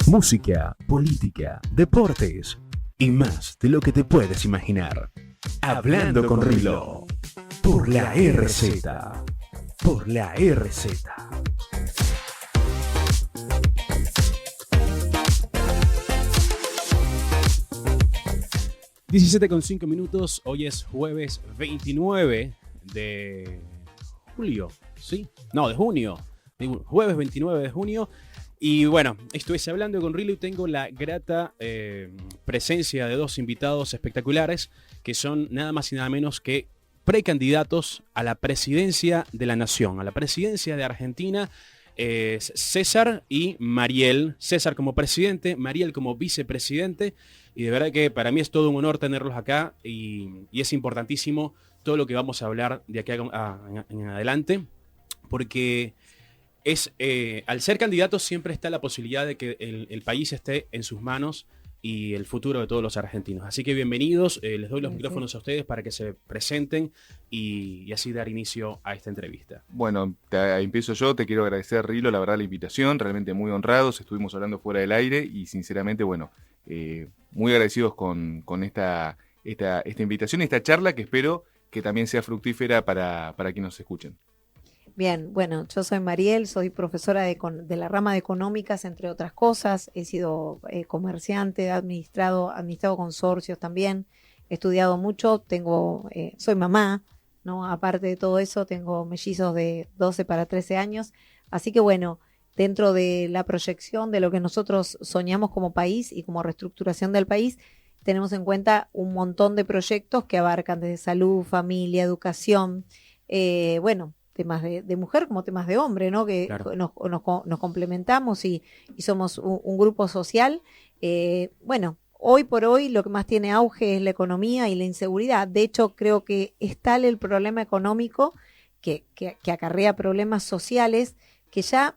Música, política, deportes y más de lo que te puedes imaginar. Hablando con Rilo. Por la RZ. Por la RZ. 17:05. Hoy es jueves 29 de julio. ¿Sí? No, de junio. Jueves 29 de junio. Y bueno, esto es Hablando con Rilo y tengo la grata presencia de dos invitados espectaculares que son nada más y nada menos que precandidatos a la presidencia de la nación, a la presidencia de Argentina. César y Mariel. César como presidente, Mariel como vicepresidente. Y de verdad que para mí es todo un honor tenerlos acá y es importantísimo todo lo que vamos a hablar de aquí en adelante, porque al ser candidatos siempre está la posibilidad de que el país esté en sus manos y el futuro de todos los argentinos. Así que bienvenidos, les doy los micrófonos a ustedes para que se presenten y así dar inicio a esta entrevista. Bueno, empiezo yo, te quiero agradecer, Rilo, la verdad, la invitación, realmente muy honrados, estuvimos hablando fuera del aire y sinceramente, bueno, muy agradecidos con esta invitación, esta charla que espero que también sea fructífera para quienes nos escuchen. Bien, bueno, yo soy Mariel, soy profesora de la rama de económicas, entre otras cosas. He sido comerciante, he administrado consorcios también, he estudiado mucho, soy mamá, ¿no? Aparte de todo eso, tengo mellizos de 12 para 13 años. Así que bueno, dentro de la proyección de lo que nosotros soñamos como país y como reestructuración del país, tenemos en cuenta un montón de proyectos que abarcan desde salud, familia, educación, temas de mujer como temas de hombre, ¿no? Que claro, nos complementamos y somos un grupo social. Hoy por hoy lo que más tiene auge es la economía y la inseguridad. De hecho, creo que es tal el problema económico que acarrea problemas sociales que ya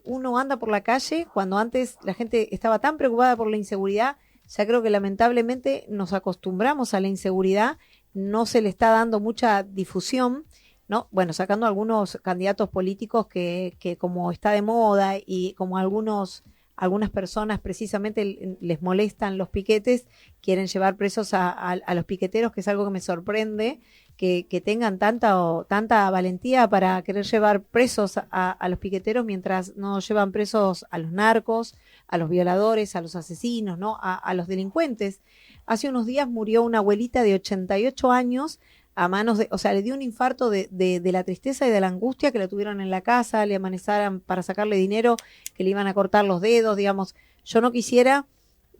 uno anda por la calle cuando antes la gente estaba tan preocupada por la inseguridad. Ya creo que lamentablemente nos acostumbramos a la inseguridad, no se le está dando mucha difusión, ¿no? Bueno, sacando algunos candidatos políticos que como está de moda y como algunas personas precisamente les molestan los piquetes, quieren llevar presos a los piqueteros, que es algo que me sorprende, que tengan tanta valentía para querer llevar presos a los piqueteros mientras no llevan presos a los narcos, a los violadores, a los asesinos, ¿no? A los delincuentes. Hace unos días murió una abuelita de 88 años a manos le dio un infarto de la tristeza y de la angustia, que la tuvieron en la casa, le amenazaran para sacarle dinero, que le iban a cortar los dedos, digamos. Yo no quisiera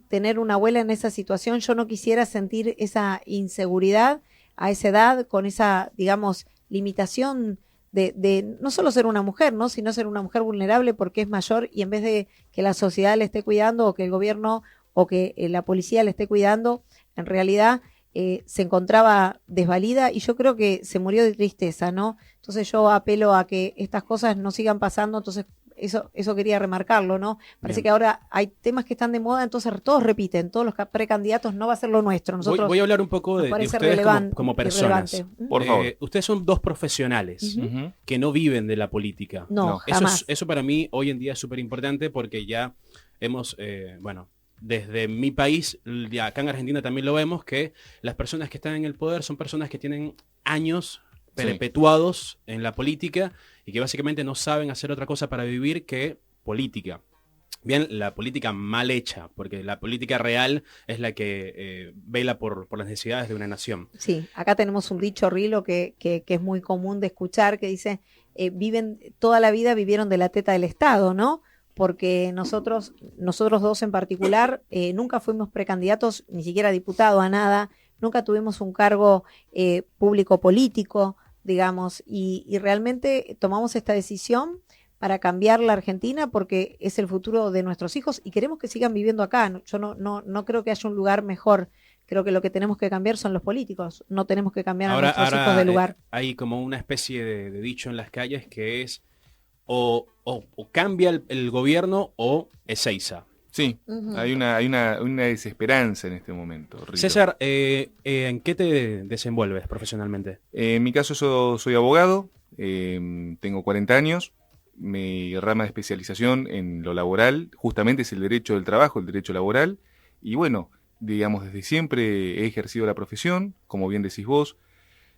tener una abuela en esa situación, yo no quisiera sentir esa inseguridad a esa edad, con esa, digamos, limitación de no solo ser una mujer, ¿no? Sino ser una mujer vulnerable porque es mayor y en vez de que la sociedad le esté cuidando o que el gobierno o que la policía le esté cuidando, en realidad se encontraba desvalida y yo creo que se murió de tristeza, ¿no? Entonces yo apelo a que estas cosas no sigan pasando, entonces eso quería remarcarlo, ¿no? Parece que ahora hay temas que están de moda, entonces todos repiten, todos los precandidatos, no va a ser lo nuestro. Nosotros voy a hablar un poco de ustedes como personas. Por favor. Ustedes son dos profesionales que no viven de la política. No, jamás. Eso para mí hoy en día es súper importante porque ya hemos, desde mi país, y acá en Argentina también lo vemos, que las personas que están en el poder son personas que tienen años perpetuados en la política y que básicamente no saben hacer otra cosa para vivir que política. Bien, la política mal hecha, porque la política real es la que vela por las necesidades de una nación. Sí, acá tenemos un dicho, Rilo, que es muy común de escuchar, que dice, toda la vida vivieron de la teta del Estado, ¿no? Porque nosotros dos en particular nunca fuimos precandidatos, ni siquiera diputado a nada, nunca tuvimos un cargo público político, digamos, y realmente tomamos esta decisión para cambiar la Argentina porque es el futuro de nuestros hijos y queremos que sigan viviendo acá. Yo no creo que haya un lugar mejor. Creo que lo que tenemos que cambiar son los políticos, no tenemos que cambiar a nuestros hijos de lugar. Hay como una especie de dicho en las calles que es o cambia el gobierno o Ezeiza. Sí, hay una desesperanza en este momento. Rilo. César, ¿en qué te desenvuelves profesionalmente? En mi caso yo soy abogado, tengo 40 años, mi rama de especialización en lo laboral justamente es el derecho del trabajo, el derecho laboral, y bueno, digamos, desde siempre he ejercido la profesión, como bien decís vos,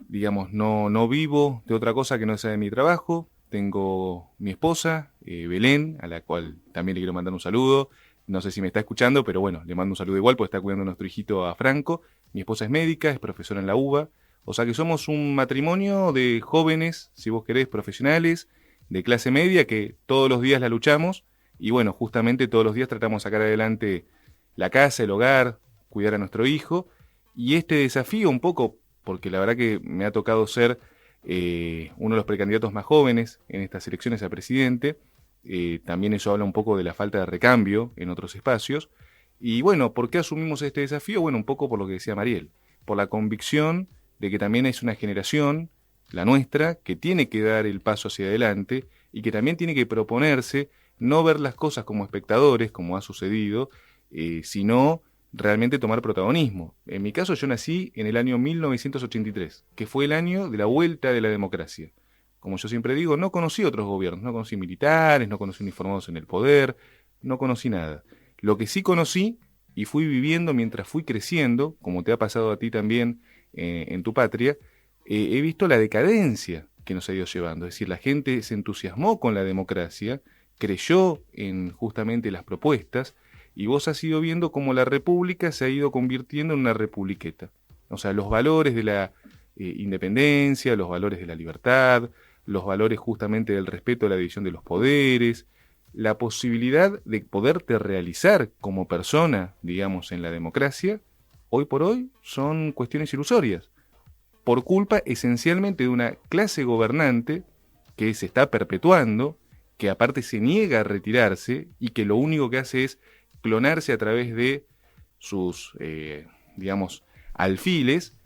digamos, no vivo de otra cosa que no sea de mi trabajo. Tengo mi esposa, Belén, a la cual también le quiero mandar un saludo. No sé si me está escuchando, pero bueno, le mando un saludo igual, porque está cuidando a nuestro hijito a Franco. Mi esposa es médica, es profesora en la UBA. O sea que somos un matrimonio de jóvenes, si vos querés, profesionales, de clase media, que todos los días la luchamos. Y bueno, justamente todos los días tratamos de sacar adelante la casa, el hogar, cuidar a nuestro hijo. Y este desafío un poco, porque la verdad que me ha tocado ser uno de los precandidatos más jóvenes en estas elecciones a presidente. También eso habla un poco de la falta de recambio en otros espacios. Y bueno, ¿por qué asumimos este desafío? Bueno, un poco por lo que decía Mariel, por la convicción de que también es una generación, la nuestra, que tiene que dar el paso hacia adelante y que también tiene que proponerse no ver las cosas como espectadores, como ha sucedido, sino realmente tomar protagonismo. En mi caso yo nací en el año 1983, que fue el año de la vuelta de la democracia. Como yo siempre digo, no conocí otros gobiernos, no conocí militares, no conocí uniformados en el poder, no conocí nada. Lo que sí conocí y fui viviendo mientras fui creciendo, como te ha pasado a ti también en tu patria, he visto la decadencia que nos ha ido llevando. Es decir, la gente se entusiasmó con la democracia, creyó en justamente las propuestas, y vos has ido viendo cómo la república se ha ido convirtiendo en una republiqueta. O sea, los valores de la independencia, los valores de la libertad, los valores justamente del respeto a la división de los poderes, la posibilidad de poderte realizar como persona, digamos, en la democracia, hoy por hoy son cuestiones ilusorias, por culpa esencialmente de una clase gobernante que se está perpetuando, que aparte se niega a retirarse y que lo único que hace es clonarse a través de sus, digamos, alfiles.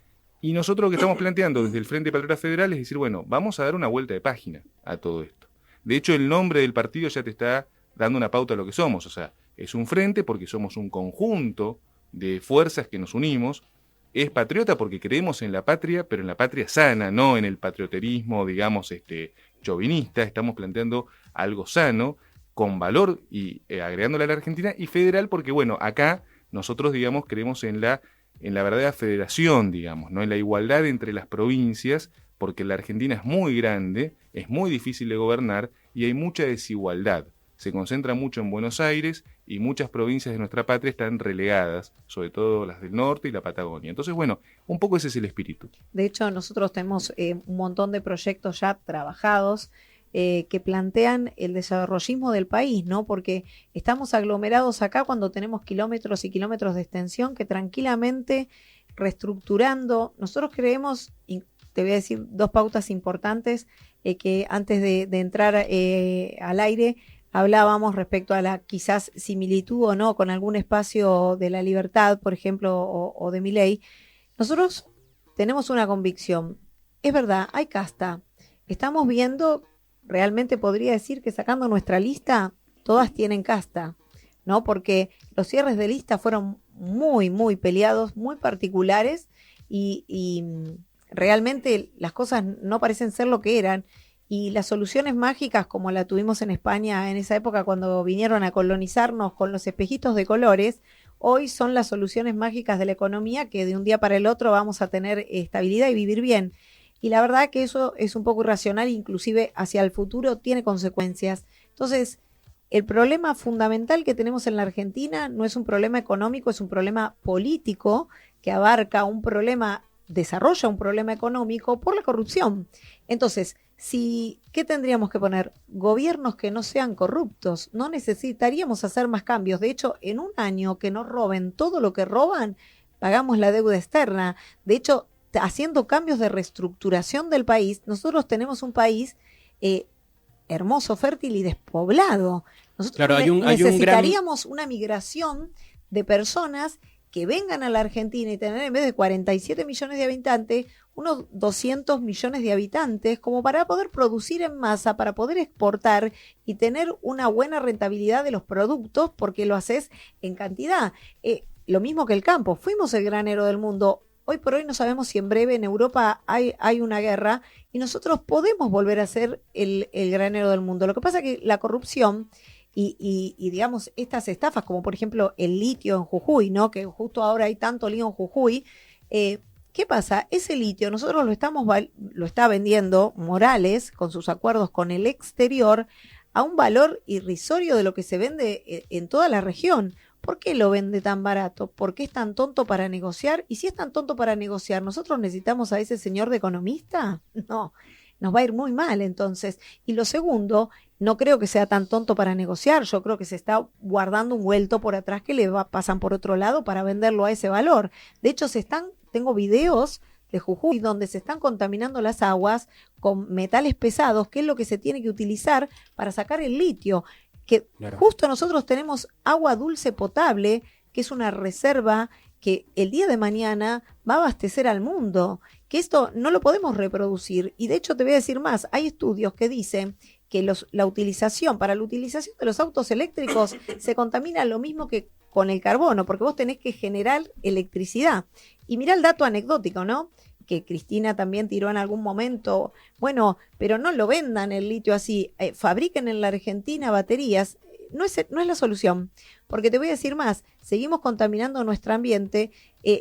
Y nosotros lo que estamos planteando desde el Frente Patriota Federal es decir, bueno, vamos a dar una vuelta de página a todo esto. De hecho, el nombre del partido ya te está dando una pauta de lo que somos. O sea, es un frente porque somos un conjunto de fuerzas que nos unimos. Es patriota porque creemos en la patria, pero en la patria sana, no en el patrioterismo, digamos, chauvinista. Estamos planteando algo sano, con valor y agregándole a la Argentina, y federal porque, bueno, acá nosotros, digamos, creemos en la verdadera federación, digamos, ¿no? En la igualdad entre las provincias, porque la Argentina es muy grande, es muy difícil de gobernar y hay mucha desigualdad. Se concentra mucho en Buenos Aires y muchas provincias de nuestra patria están relegadas, sobre todo las del norte y la Patagonia. Entonces, bueno, un poco ese es el espíritu. De hecho, nosotros tenemos un montón de proyectos ya trabajados que plantean el desarrollismo del país, ¿no? Porque estamos aglomerados acá cuando tenemos kilómetros y kilómetros de extensión que tranquilamente reestructurando, nosotros creemos, y te voy a decir dos pautas importantes que antes de entrar al aire hablábamos respecto a la quizás similitud o no con algún espacio de la libertad, por ejemplo, o de Milei. Nosotros tenemos una convicción, es verdad, hay casta, estamos viendo. Realmente podría decir que sacando nuestra lista, todas tienen casta, ¿no? Porque los cierres de lista fueron muy, muy peleados, muy particulares y realmente las cosas no parecen ser lo que eran. Y las soluciones mágicas como la tuvimos en España en esa época cuando vinieron a colonizarnos con los espejitos de colores, hoy son las soluciones mágicas de la economía que de un día para el otro vamos a tener estabilidad y vivir bien. Y la verdad que eso es un poco irracional, inclusive hacia el futuro tiene consecuencias. Entonces, el problema fundamental que tenemos en la Argentina no es un problema económico, es un problema político que abarca un problema, desarrolla un problema económico por la corrupción. Entonces, ¿qué tendríamos que poner? Gobiernos que no sean corruptos. No necesitaríamos hacer más cambios. De hecho, en un año que no roben todo lo que roban, pagamos la deuda externa. De hecho, haciendo cambios de reestructuración del país, nosotros tenemos un país hermoso, fértil y despoblado. Nosotros claro, necesitaríamos una migración de personas que vengan a la Argentina y tener en vez de 47 millones de habitantes, unos 200 millones de habitantes, como para poder producir en masa, para poder exportar y tener una buena rentabilidad de los productos, porque lo haces en cantidad. Lo mismo que el campo, fuimos el granero del mundo. Hoy por hoy no sabemos si en breve en Europa hay una guerra y nosotros podemos volver a ser el granero del mundo. Lo que pasa es que la corrupción y digamos, estas estafas, como por ejemplo el litio en Jujuy, ¿no? Que justo ahora hay tanto lío en Jujuy. ¿Qué pasa? Ese litio nosotros lo está vendiendo Morales con sus acuerdos con el exterior a un valor irrisorio de lo que se vende en toda la región. ¿Por qué lo vende tan barato? ¿Por qué es tan tonto para negociar? Y si es tan tonto para negociar, ¿nosotros necesitamos a ese señor de economista? No, nos va a ir muy mal entonces. Y lo segundo, no creo que sea tan tonto para negociar. Yo creo que se está guardando un vuelto por atrás que pasan por otro lado para venderlo a ese valor. De hecho, tengo videos de Jujuy donde se están contaminando las aguas con metales pesados, que es lo que se tiene que utilizar para sacar el litio. Que claro, justo nosotros tenemos agua dulce potable, que es una reserva que el día de mañana va a abastecer al mundo, que esto no lo podemos reproducir. Y de hecho te voy a decir más, hay estudios que dicen que para la utilización de los autos eléctricos se contamina lo mismo que con el carbono, porque vos tenés que generar electricidad. Y mirá el dato anecdótico, ¿no? Que Cristina también tiró en algún momento, bueno, pero no lo vendan el litio así, fabriquen en la Argentina baterías. No es la solución, porque te voy a decir más, seguimos contaminando nuestro ambiente,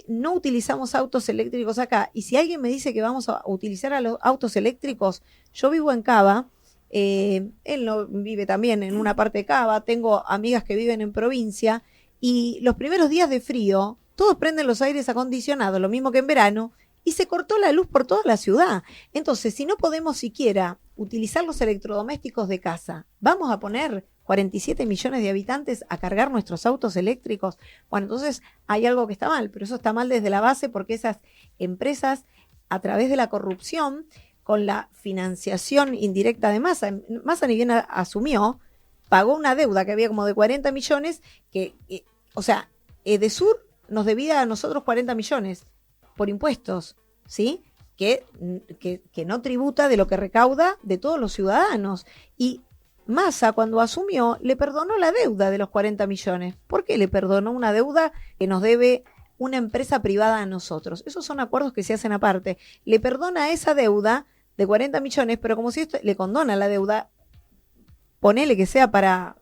no utilizamos autos eléctricos acá, y si alguien me dice que vamos a utilizar a los autos eléctricos, yo vivo en Cava, él no vive también en una parte de Cava, tengo amigas que viven en provincia, y los primeros días de frío, todos prenden los aires acondicionados, lo mismo que en verano, y se cortó la luz por toda la ciudad. Entonces, si no podemos siquiera utilizar los electrodomésticos de casa, ¿vamos a poner 47 millones de habitantes a cargar nuestros autos eléctricos? Bueno, entonces hay algo que está mal, pero eso está mal desde la base porque esas empresas, a través de la corrupción, con la financiación indirecta de Massa ni bien asumió, pagó una deuda que había como de 40 millones, o sea, Edesur nos debía a nosotros 40 millones por impuestos, ¿sí? Que no tributa de lo que recauda de todos los ciudadanos. Y Massa, cuando asumió, le perdonó la deuda de los 40 millones. ¿Por qué le perdonó una deuda que nos debe una empresa privada a nosotros? Esos son acuerdos que se hacen aparte. Le perdona esa deuda de 40 millones, pero como si esto le condona la deuda, ponele que sea para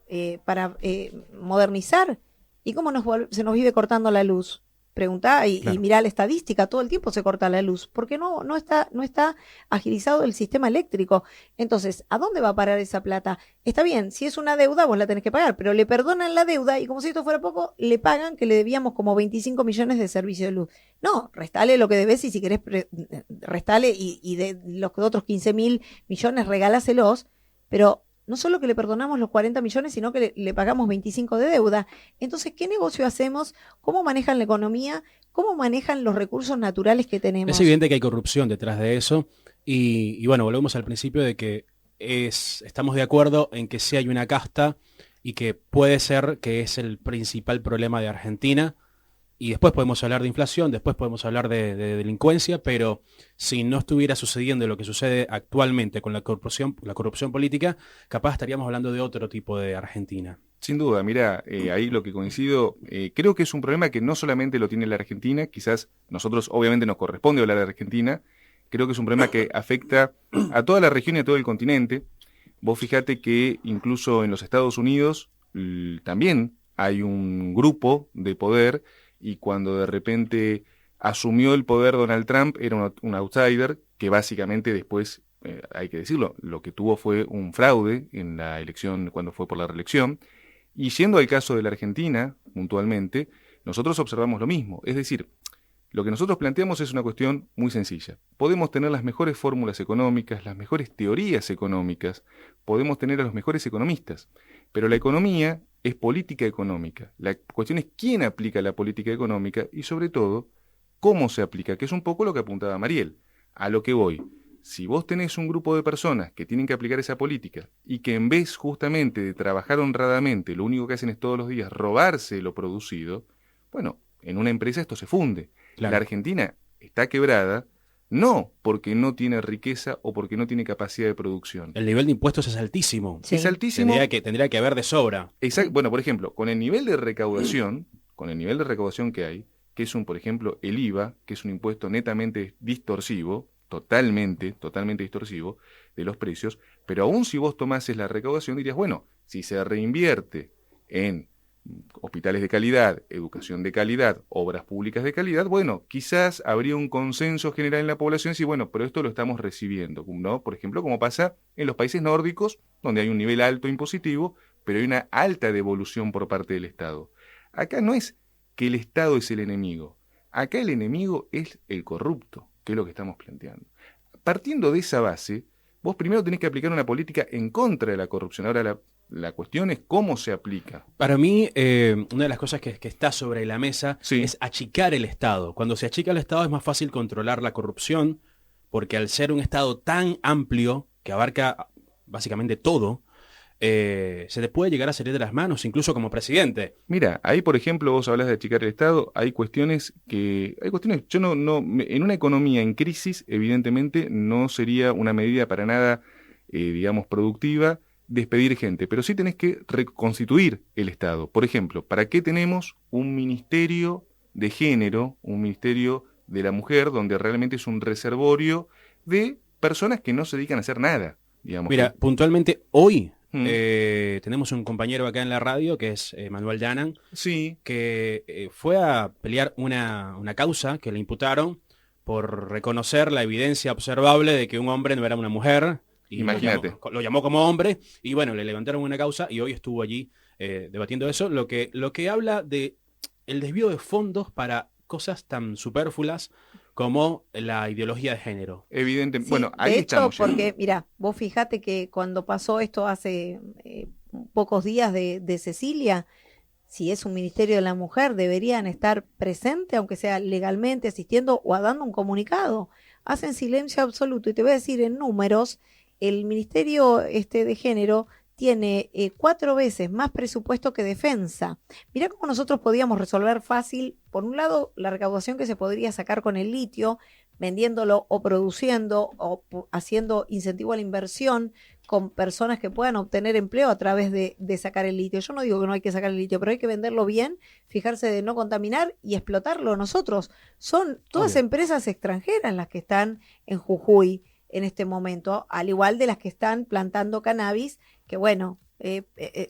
modernizar. ¿Y cómo se nos vive cortando la luz? Preguntá y mirá la estadística, todo el tiempo se corta la luz, porque no está agilizado el sistema eléctrico. Entonces, ¿a dónde va a parar esa plata? Está bien, si es una deuda, vos la tenés que pagar, pero le perdonan la deuda y como si esto fuera poco, le pagan que le debíamos como 25 millones de servicio de luz. No, restale lo que debes y si querés, restale y de los otros 15.000 millones regálaselos, pero no solo que le perdonamos los 40 millones, sino que le pagamos 25 de deuda. Entonces, ¿qué negocio hacemos? ¿Cómo manejan la economía? ¿Cómo manejan los recursos naturales que tenemos? Es evidente que hay corrupción detrás de eso. Y bueno, volvemos al principio de que estamos de acuerdo en que sí hay una casta y que puede ser que es el principal problema de Argentina. Y después podemos hablar de inflación, después podemos hablar de delincuencia, pero si no estuviera sucediendo lo que sucede actualmente con la corrupción política, capaz estaríamos hablando de otro tipo de Argentina. Sin duda, mira, ahí lo que coincido, creo que es un problema que no solamente lo tiene la Argentina, quizás nosotros obviamente nos corresponde hablar de Argentina, creo que es un problema que afecta a toda la región y a todo el continente. Vos fíjate que incluso en los Estados Unidos también hay un grupo de poder. Y cuando de repente asumió el poder Donald Trump, era un outsider que básicamente después, hay que decirlo, lo que tuvo fue un fraude en la elección, cuando fue por la reelección. Y yendo al caso de la Argentina, puntualmente, nosotros observamos lo mismo. Es decir, lo que nosotros planteamos es una cuestión muy sencilla. Podemos tener las mejores fórmulas económicas, las mejores teorías económicas, podemos tener a los mejores economistas, pero la economía es política económica. La cuestión es quién aplica la política económica y sobre todo, cómo se aplica, que es un poco lo que apuntaba Mariel. A lo que voy, si vos tenés un grupo de personas que tienen que aplicar esa política y que en vez justamente de trabajar honradamente, lo único que hacen es todos los días robarse lo producido, bueno, en una empresa esto se funde. Claro. La Argentina está quebrada no porque no tiene riqueza o porque no tiene capacidad de producción. El nivel de impuestos es altísimo. Sí. Es altísimo. Tendría que haber de sobra. Bueno, por ejemplo, con el nivel de recaudación, que hay, que es por ejemplo, el IVA, que es un impuesto netamente distorsivo, totalmente distorsivo de los precios, pero aún si vos tomases la recaudación dirías, bueno, si se reinvierte en hospitales de calidad, educación de calidad, obras públicas de calidad, bueno, quizás habría un consenso general en la población y decir, bueno, pero esto lo estamos recibiendo, ¿no? Por ejemplo, como pasa en los países nórdicos, donde hay un nivel alto impositivo, pero hay una alta devolución por parte del Estado. Acá no es que el Estado es el enemigo, acá el enemigo es el corrupto, que es lo que estamos planteando. Partiendo de esa base, vos primero tenés que aplicar una política en contra de la corrupción. Ahora la cuestión es cómo se aplica. Para mí, una de las cosas que está sobre la mesa Sí. es achicar el Estado. Cuando se achica el Estado es más fácil controlar la corrupción, porque al ser un Estado tan amplio, que abarca básicamente todo, se te puede llegar a salir de las manos, incluso como presidente. Mira, ahí por ejemplo vos hablas de achicar el Estado, hay cuestiones, yo en una economía en crisis, evidentemente no sería una medida para nada, digamos, productiva despedir gente, pero sí tenés que reconstituir el Estado. Por ejemplo, ¿para qué tenemos un ministerio de género, un ministerio de la mujer, donde realmente es un reservorio de personas que no se dedican a hacer nada? Digamos. Mira, puntualmente hoy Mm. tenemos un compañero acá en la radio, que es Manuel Llanan, Sí, que fue a pelear una causa que le imputaron por reconocer la evidencia observable de que un hombre no era una mujer. Y imagínate. lo llamó como hombre y bueno, le levantaron una causa y hoy estuvo allí debatiendo eso, lo que habla de el desvío de fondos para cosas tan superfluas como la ideología de género. Evidentemente. Sí, Bueno, ahí de hecho, estamos. porque, mira, vos fijate que cuando pasó esto hace pocos días de Cecilia, si es un ministerio de la mujer, deberían estar presentes, aunque sea legalmente, asistiendo o dando un comunicado. Hacen silencio absoluto. Y te voy a decir en números, el ministerio de género tiene 4 veces más presupuesto que defensa. Mirá cómo nosotros podíamos resolver fácil, por un lado, la recaudación que se podría sacar con el litio, vendiéndolo o produciendo o haciendo incentivo a la inversión con personas que puedan obtener empleo a través de sacar el litio. Yo no digo que no hay que sacar el litio, pero hay que venderlo bien, fijarse de no contaminar y explotarlo nosotros. Son todas Obvio. empresas extranjeras las que están en Jujuy en este momento, al igual de las que están plantando cannabis, que bueno,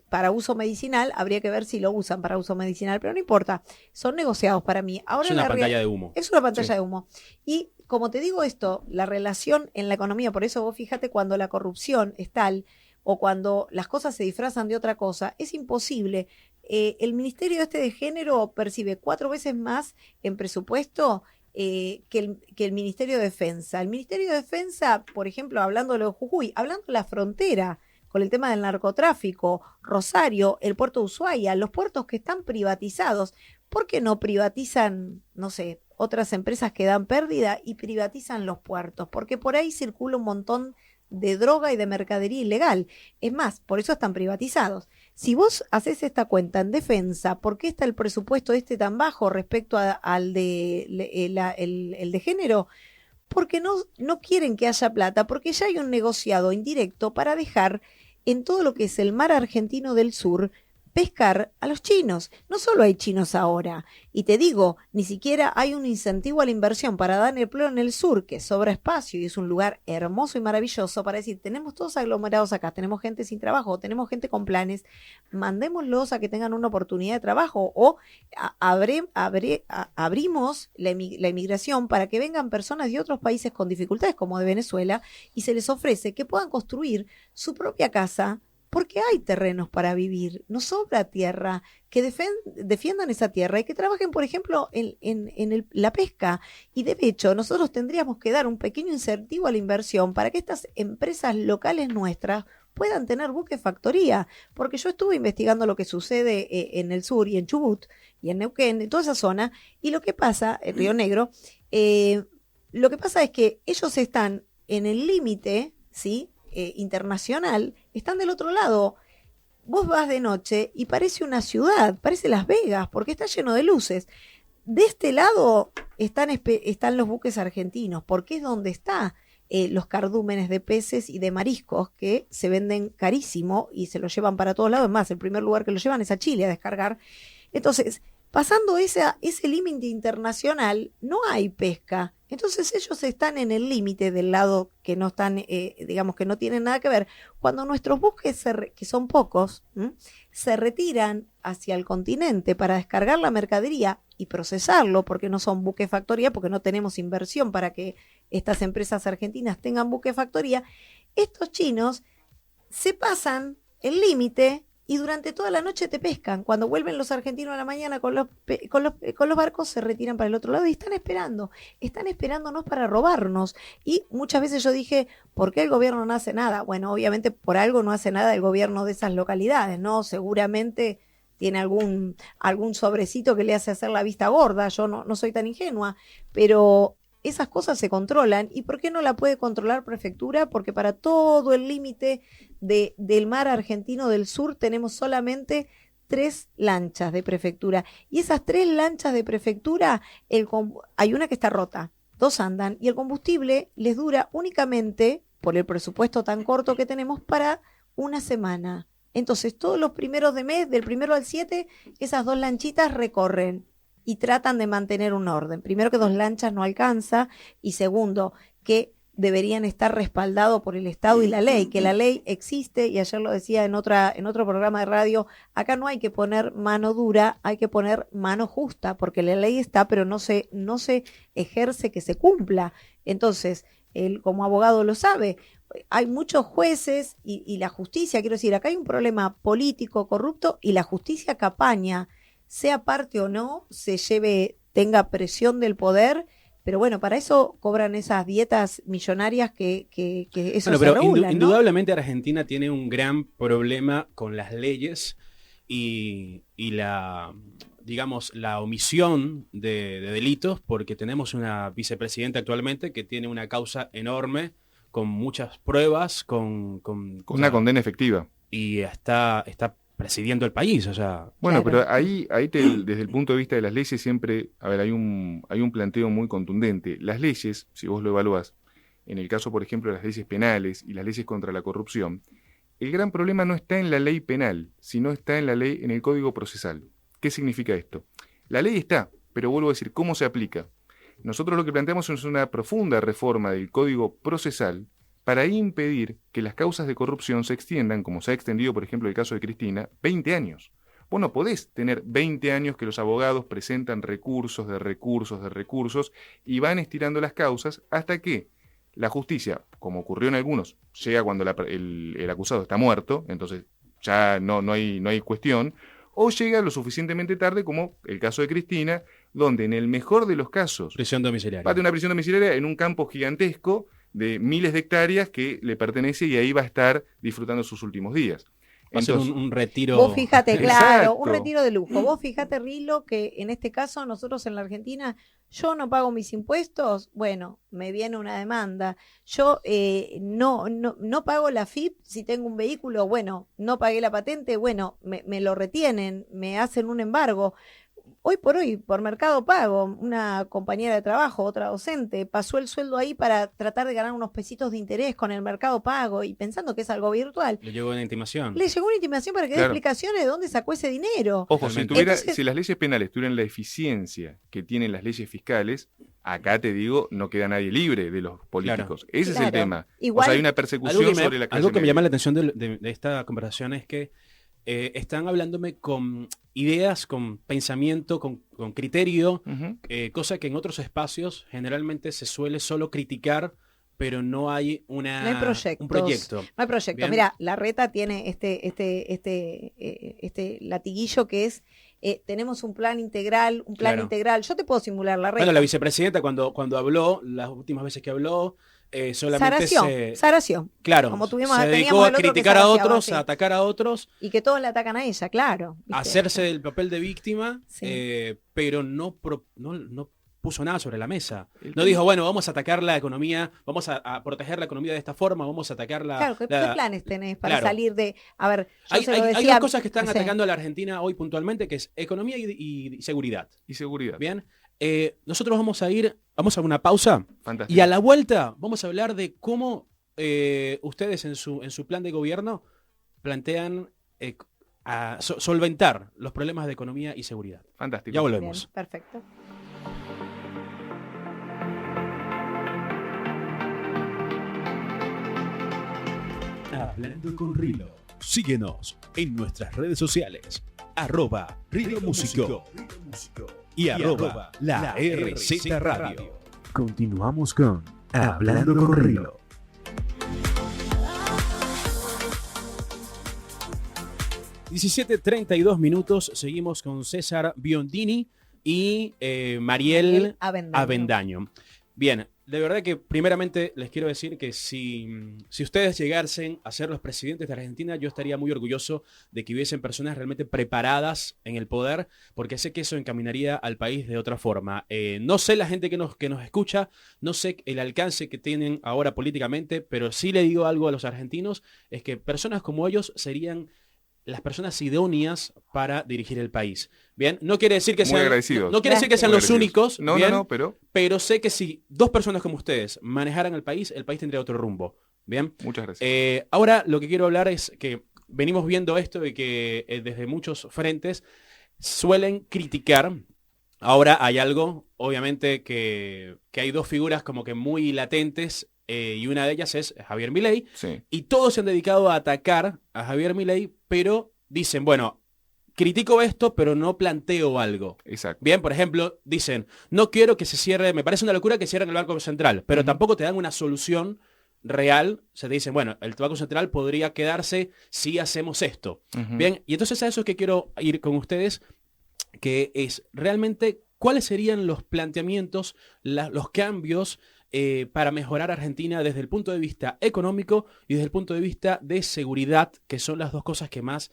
para uso medicinal, habría que ver si lo usan para uso medicinal, pero no importa, son negociados para mí. Ahora Es una pantalla de humo. es una pantalla Sí. de humo. Y como te digo esto, la relación en la economía, por eso vos fíjate cuando la corrupción es tal o cuando las cosas se disfrazan de otra cosa, es imposible. El Ministerio de Género percibe 4 veces más en presupuesto que el Ministerio de Defensa. El Ministerio de Defensa, por ejemplo, hablando de lo de Jujuy, hablando de la frontera, con el tema del narcotráfico, Rosario, el puerto de Ushuaia, los puertos que están privatizados, ¿por qué no privatizan, no sé, otras empresas que dan pérdida y privatizan los puertos? Porque por ahí circula un montón de droga y de mercadería ilegal. Es más, por eso están privatizados. Si vos haces esta cuenta en defensa, ¿por qué está el presupuesto tan bajo respecto al el de género? Porque no quieren que haya plata, porque ya hay un negociado indirecto para dejar en todo lo que es el mar argentino del sur pescar a los chinos. No solo hay chinos ahora, y te digo, ni siquiera hay un incentivo a la inversión para dar empleo en el sur, que sobra espacio y es un lugar hermoso y maravilloso para decir, tenemos todos aglomerados acá, tenemos gente sin trabajo, tenemos gente con planes, mandémoslos a que tengan una oportunidad de trabajo o abrimos la inmigración para que vengan personas de otros países con dificultades como de Venezuela y se les ofrece que puedan construir su propia casa porque hay terrenos para vivir, no sobra tierra, que defiendan esa tierra y que trabajen, por ejemplo, en la pesca. Y de hecho, nosotros tendríamos que dar un pequeño incentivo a la inversión para que estas empresas locales nuestras puedan tener buques factoría, porque yo estuve investigando lo que sucede en el sur y en Chubut y en Neuquén, en toda esa zona, y lo que pasa, en Río Negro, lo que pasa es que ellos están en el límite, ¿sí?, internacional, están del otro lado. Vos vas de noche y parece una ciudad, parece Las Vegas, porque está lleno de luces. De este lado están los buques argentinos, porque es donde está los cardúmenes de peces y de mariscos que se venden carísimo y se los llevan para todos lados. Es más, el primer lugar que los llevan es a Chile a descargar. Entonces, pasando ese límite internacional, no hay pesca. Entonces ellos están en el límite del lado que no están, digamos que no tienen nada que ver. Cuando nuestros buques, que son pocos, se retiran hacia el continente para descargar la mercadería y procesarlo, porque no son buques factoría, porque no tenemos inversión para que estas empresas argentinas tengan buques factoría, estos chinos se pasan el límite y durante toda la noche te pescan. Cuando vuelven los argentinos a la mañana con los barcos, se retiran para el otro lado y están esperándonos para robarnos. Y muchas veces yo dije, ¿por qué el gobierno no hace nada? Bueno, obviamente por algo no hace nada el gobierno de esas localidades, ¿no? Seguramente tiene algún sobrecito que le hace hacer la vista gorda. Yo no soy tan ingenua, pero esas cosas se controlan. ¿Y por qué no la puede controlar prefectura? Porque para todo el límite del mar argentino del sur tenemos solamente 3 lanchas de prefectura. Y esas 3 lanchas de prefectura, hay una que está rota, 2 andan, y el combustible les dura únicamente, por el presupuesto tan corto que tenemos, para una semana. Entonces, todos los primeros de mes, del 1 al 7, esas 2 lanchitas recorren y tratan de mantener un orden. Primero, que 2 lanchas no alcanza, y segundo, que deberían estar respaldados por el Estado y la ley, que la ley existe, y ayer lo decía en otro programa de radio, acá no hay que poner mano dura, hay que poner mano justa, porque la ley está, pero no se ejerce que se cumpla. Entonces, él como abogado lo sabe, hay muchos jueces y la justicia, quiero decir, acá hay un problema político, corrupto, y la justicia que apaña, sea parte o no, tenga presión del poder. Pero bueno, para eso cobran esas dietas millonarias que eso bueno, pero se regulan, ¿no? Indudablemente Argentina tiene un gran problema con las leyes y la, digamos, la omisión de delitos, porque tenemos una vicepresidenta actualmente que tiene una causa enorme, con muchas pruebas, con una condena efectiva. Y está presidiendo el país, o sea. Bueno, Claro. pero ahí desde el punto de vista de las leyes siempre, a ver, hay un planteo muy contundente. Las leyes, si vos lo evaluás, en el caso, por ejemplo, de las leyes penales y las leyes contra la corrupción, el gran problema no está en la ley penal, sino está en el Código Procesal. ¿Qué significa esto? La ley está, pero vuelvo a decir, ¿cómo se aplica? Nosotros lo que planteamos es una profunda reforma del Código Procesal para impedir que las causas de corrupción se extiendan, como se ha extendido, por ejemplo, el caso de Cristina, 20 años. Vos no podés tener 20 años que los abogados presentan recursos y van estirando las causas hasta que la justicia, como ocurrió en algunos, llega cuando el acusado está muerto, entonces ya no hay cuestión, o llega lo suficientemente tarde, como el caso de Cristina, donde en el mejor de los casos Prisión domiciliaria. va a tener una prisión domiciliaria en un campo gigantesco de miles de hectáreas que le pertenece y ahí va a estar disfrutando sus últimos días. Va a ser un retiro. Vos fíjate, claro, Exacto. un retiro de lujo. Vos fíjate, Rilo, que en este caso nosotros en la Argentina, yo no pago mis impuestos, bueno, me viene una demanda. Yo no pago la FIP si tengo un vehículo, bueno, no pagué la patente, bueno, me lo retienen, me hacen un embargo. Hoy por hoy, por Mercado Pago, una compañera de trabajo, otra docente, pasó el sueldo ahí para tratar de ganar unos pesitos de interés con el Mercado Pago y pensando que es algo virtual. Le llegó una intimación. Le llegó una intimación para que dé Claro. explicaciones de dónde sacó ese dinero. Ojo, Totalmente. si las leyes penales tuvieran la eficiencia que tienen las leyes fiscales, acá te digo, no queda nadie libre de los políticos. Ese es el Claro. tema. Igual, o sea, hay una persecución sobre la clase algo que me media. llama la atención de esta conversación es que están hablándome con ideas, con pensamiento, con criterio, Ujú. cosa que en otros espacios generalmente se suele solo criticar, pero no hay no hay proyectos. un proyecto. No hay proyecto. Bien. Mira, la reta tiene este latiguillo que es tenemos un plan integral, Claro. integral. Yo te puedo simular la reta. Bueno, la vicepresidenta cuando habló, las últimas veces que habló, solamente Saració. claro, Como tuvimos- se dedicó teníamos a el otro que criticar a zaraseaba, otros, sí. a atacar a otros, Y que todos le atacan a ella, claro. ¿viste? a hacerse el papel de víctima, Sí. pero puso nada sobre la mesa. El No tema- dijo, bueno, vamos a atacar la economía, vamos a proteger la economía de esta forma, vamos a atacar la... Claro, ¿qué planes tenés para Claro. salir de...? A ver, yo Hay, se lo hay decía... dos cosas que están no sé. atacando a la Argentina hoy puntualmente, que es economía y seguridad. Y seguridad. Bien, nosotros vamos a una pausa Fantástico. y a la vuelta vamos a hablar de cómo ustedes en su plan de gobierno plantean solventar los problemas de economía y seguridad. Fantástico. Ya Bien, volvemos. perfecto. Hablando con Rilo. Síguenos en nuestras redes sociales. @Rilo Músico y @la RZ Radio. Continuamos con Hablando con Rilo. (17:32) seguimos con César Biondini y Mariel Avendaño. Bien, de verdad que primeramente les quiero decir que si ustedes llegasen a ser los presidentes de Argentina, yo estaría muy orgulloso de que hubiesen personas realmente preparadas en el poder, porque sé que eso encaminaría al país de otra forma. No sé la gente que nos escucha, no sé el alcance que tienen ahora políticamente, pero sí le digo algo a los argentinos, es que personas como ellos serían las personas idóneas para dirigir el país. Bien, no quiere decir que Muy sean, agradecidos. no quiere decir que sean Muy los agradecidos. únicos, No, bien, no, pero sé que si dos personas como ustedes manejaran el país tendría otro rumbo. Bien. muchas gracias. Ahora lo que quiero hablar es que venimos viendo esto de que desde muchos frentes suelen criticar. Ahora hay algo, obviamente, que hay dos figuras como que muy latentes, y una de ellas es Javier Milei, Sí. y todos se han dedicado a atacar a Javier Milei, pero dicen, bueno, critico esto, pero no planteo algo. Exacto. Bien, por ejemplo, dicen, no quiero que se cierre, me parece una locura que cierren el Banco Central, pero Ujú. tampoco te dan una solución real. Se te dicen, bueno, el Banco Central podría quedarse si hacemos esto. Ujú. Bien, y entonces a eso es que quiero ir con ustedes, que es realmente cuáles serían los planteamientos, los cambios para mejorar Argentina desde el punto de vista económico y desde el punto de vista de seguridad, que son las dos cosas que más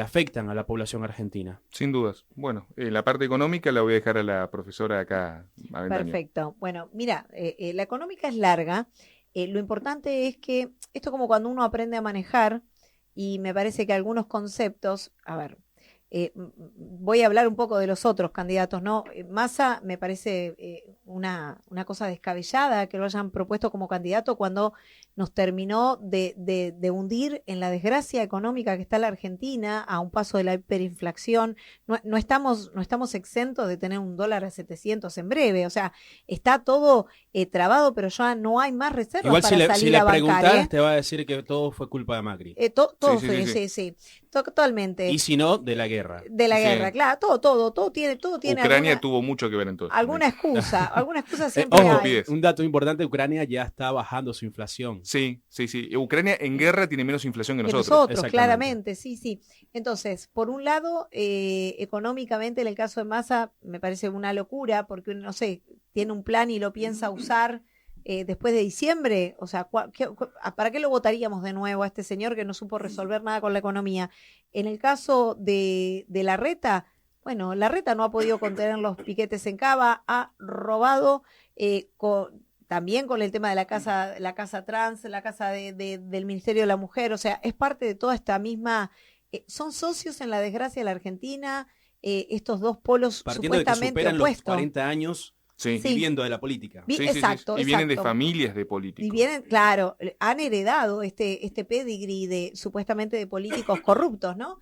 afectan a la población argentina. Sin dudas. Bueno, la parte económica la voy a dejar a la profesora acá, Avendaño. Perfecto. Bueno, mira, la económica es larga. Lo importante es que esto es como cuando uno aprende a manejar, y me parece que algunos conceptos, a ver, voy a hablar un poco de los otros candidatos, ¿no? Massa me parece una cosa descabellada que lo hayan propuesto como candidato cuando nos terminó de hundir en la desgracia económica que está la Argentina, a un paso de la hiperinflación. No estamos exentos de tener un dólar a 700 en breve, o sea, está todo trabado, pero ya no hay más reservas Igual para si salir le a bancar, preguntas, te va a decir que todo fue culpa de Macri. todo Sí, fue, sí, sí, sí, totalmente. Y si no, de la guerra. De la Sí. guerra, claro, todo tiene Ucrania tuvo mucho que ver en todo esto. alguna excusa siempre Ojo, hay. Pies. un dato importante, Ucrania ya está bajando su inflación. Sí. Ucrania en guerra tiene menos inflación que Que nosotros. Exactamente. claramente, sí. Entonces, por un lado, económicamente, en el caso de Massa, me parece una locura, porque, no sé, tiene un plan y lo piensa usar después de diciembre. O sea, ¿para qué lo votaríamos de nuevo a este señor que no supo resolver nada con la economía? En el caso de Larreta, bueno, Larreta no ha podido contener los piquetes en Cava, ha robado también con el tema de la casa trans, la casa del Ministerio de la Mujer. O sea, es parte de toda esta misma... son socios en la desgracia de la Argentina, estos dos polos Partiendo de que supuestamente superan los opuestos. 40 años Sí. Sí. viviendo de la política. Vi- Sí. exacto, Y vienen de exacto. familias de políticos. Y vienen, claro, han heredado este pedigree de supuestamente de políticos corruptos, ¿no?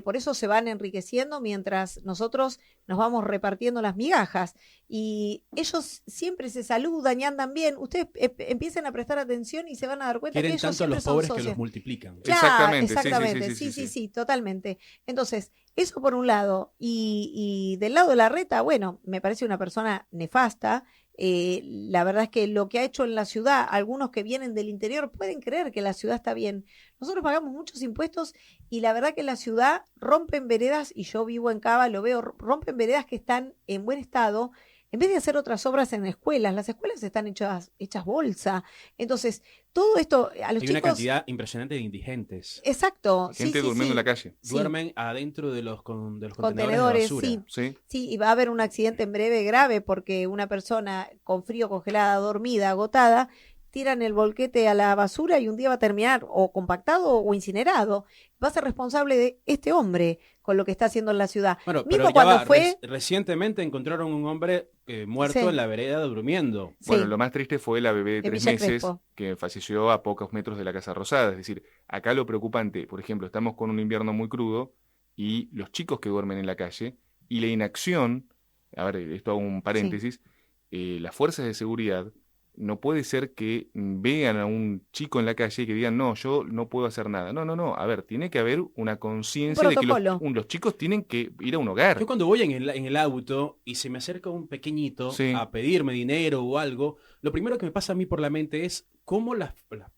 Por eso se van enriqueciendo mientras nosotros nos vamos repartiendo las migajas. Y ellos siempre se saludan y andan bien. Ustedes empiecen a prestar atención y se van a dar cuenta que Quieren ellos tanto a siempre los son pobres que socios. los multiplican. Claro, Exactamente, exactamente, sí, totalmente. Entonces, eso por un lado. Y del lado de Larreta, bueno, me parece una persona nefasta. La verdad es que lo que ha hecho en la ciudad, algunos que vienen del interior pueden creer que la ciudad está bien. Nosotros pagamos muchos impuestos y la verdad que en la ciudad rompen veredas, y yo vivo en Cava, lo veo, rompen veredas que están en buen estado. en vez de hacer otras obras en escuelas, las escuelas están hechas bolsa. Entonces, todo esto a los Hay chicos... una cantidad impresionante de indigentes. Exacto. Gente durmiendo en la calle. Sí. Duermen adentro de los contenedores de Contenedores, basura. sí. Sí. Sí, y va a haber un accidente en breve grave porque una persona con frío, congelada, dormida, agotada, tiran el volquete a la basura y un día va a terminar o compactado o incinerado. Va a ser responsable de este hombre con lo que está haciendo en la ciudad. Bueno, Mismo pero ya cuando va, fue... recientemente encontraron un hombre muerto Sí. en la vereda durmiendo. Sí. Bueno, lo más triste fue la bebé de En 3 Villa meses Crespo. que falleció a pocos metros de la Casa Rosada. Es decir, acá lo preocupante, por ejemplo, estamos con un invierno muy crudo y los chicos que duermen en la calle y la inacción, a ver, esto hago un paréntesis, las fuerzas de seguridad no puede ser que vean a un chico en la calle y que digan, no, yo no puedo hacer nada. No, no, no. A ver, tiene que haber una conciencia de que protocolo. los chicos tienen que ir a un hogar. Yo cuando voy en el auto y se me acerca un pequeñito Sí. a pedirme dinero o algo, lo primero que me pasa a mí por la mente es cómo las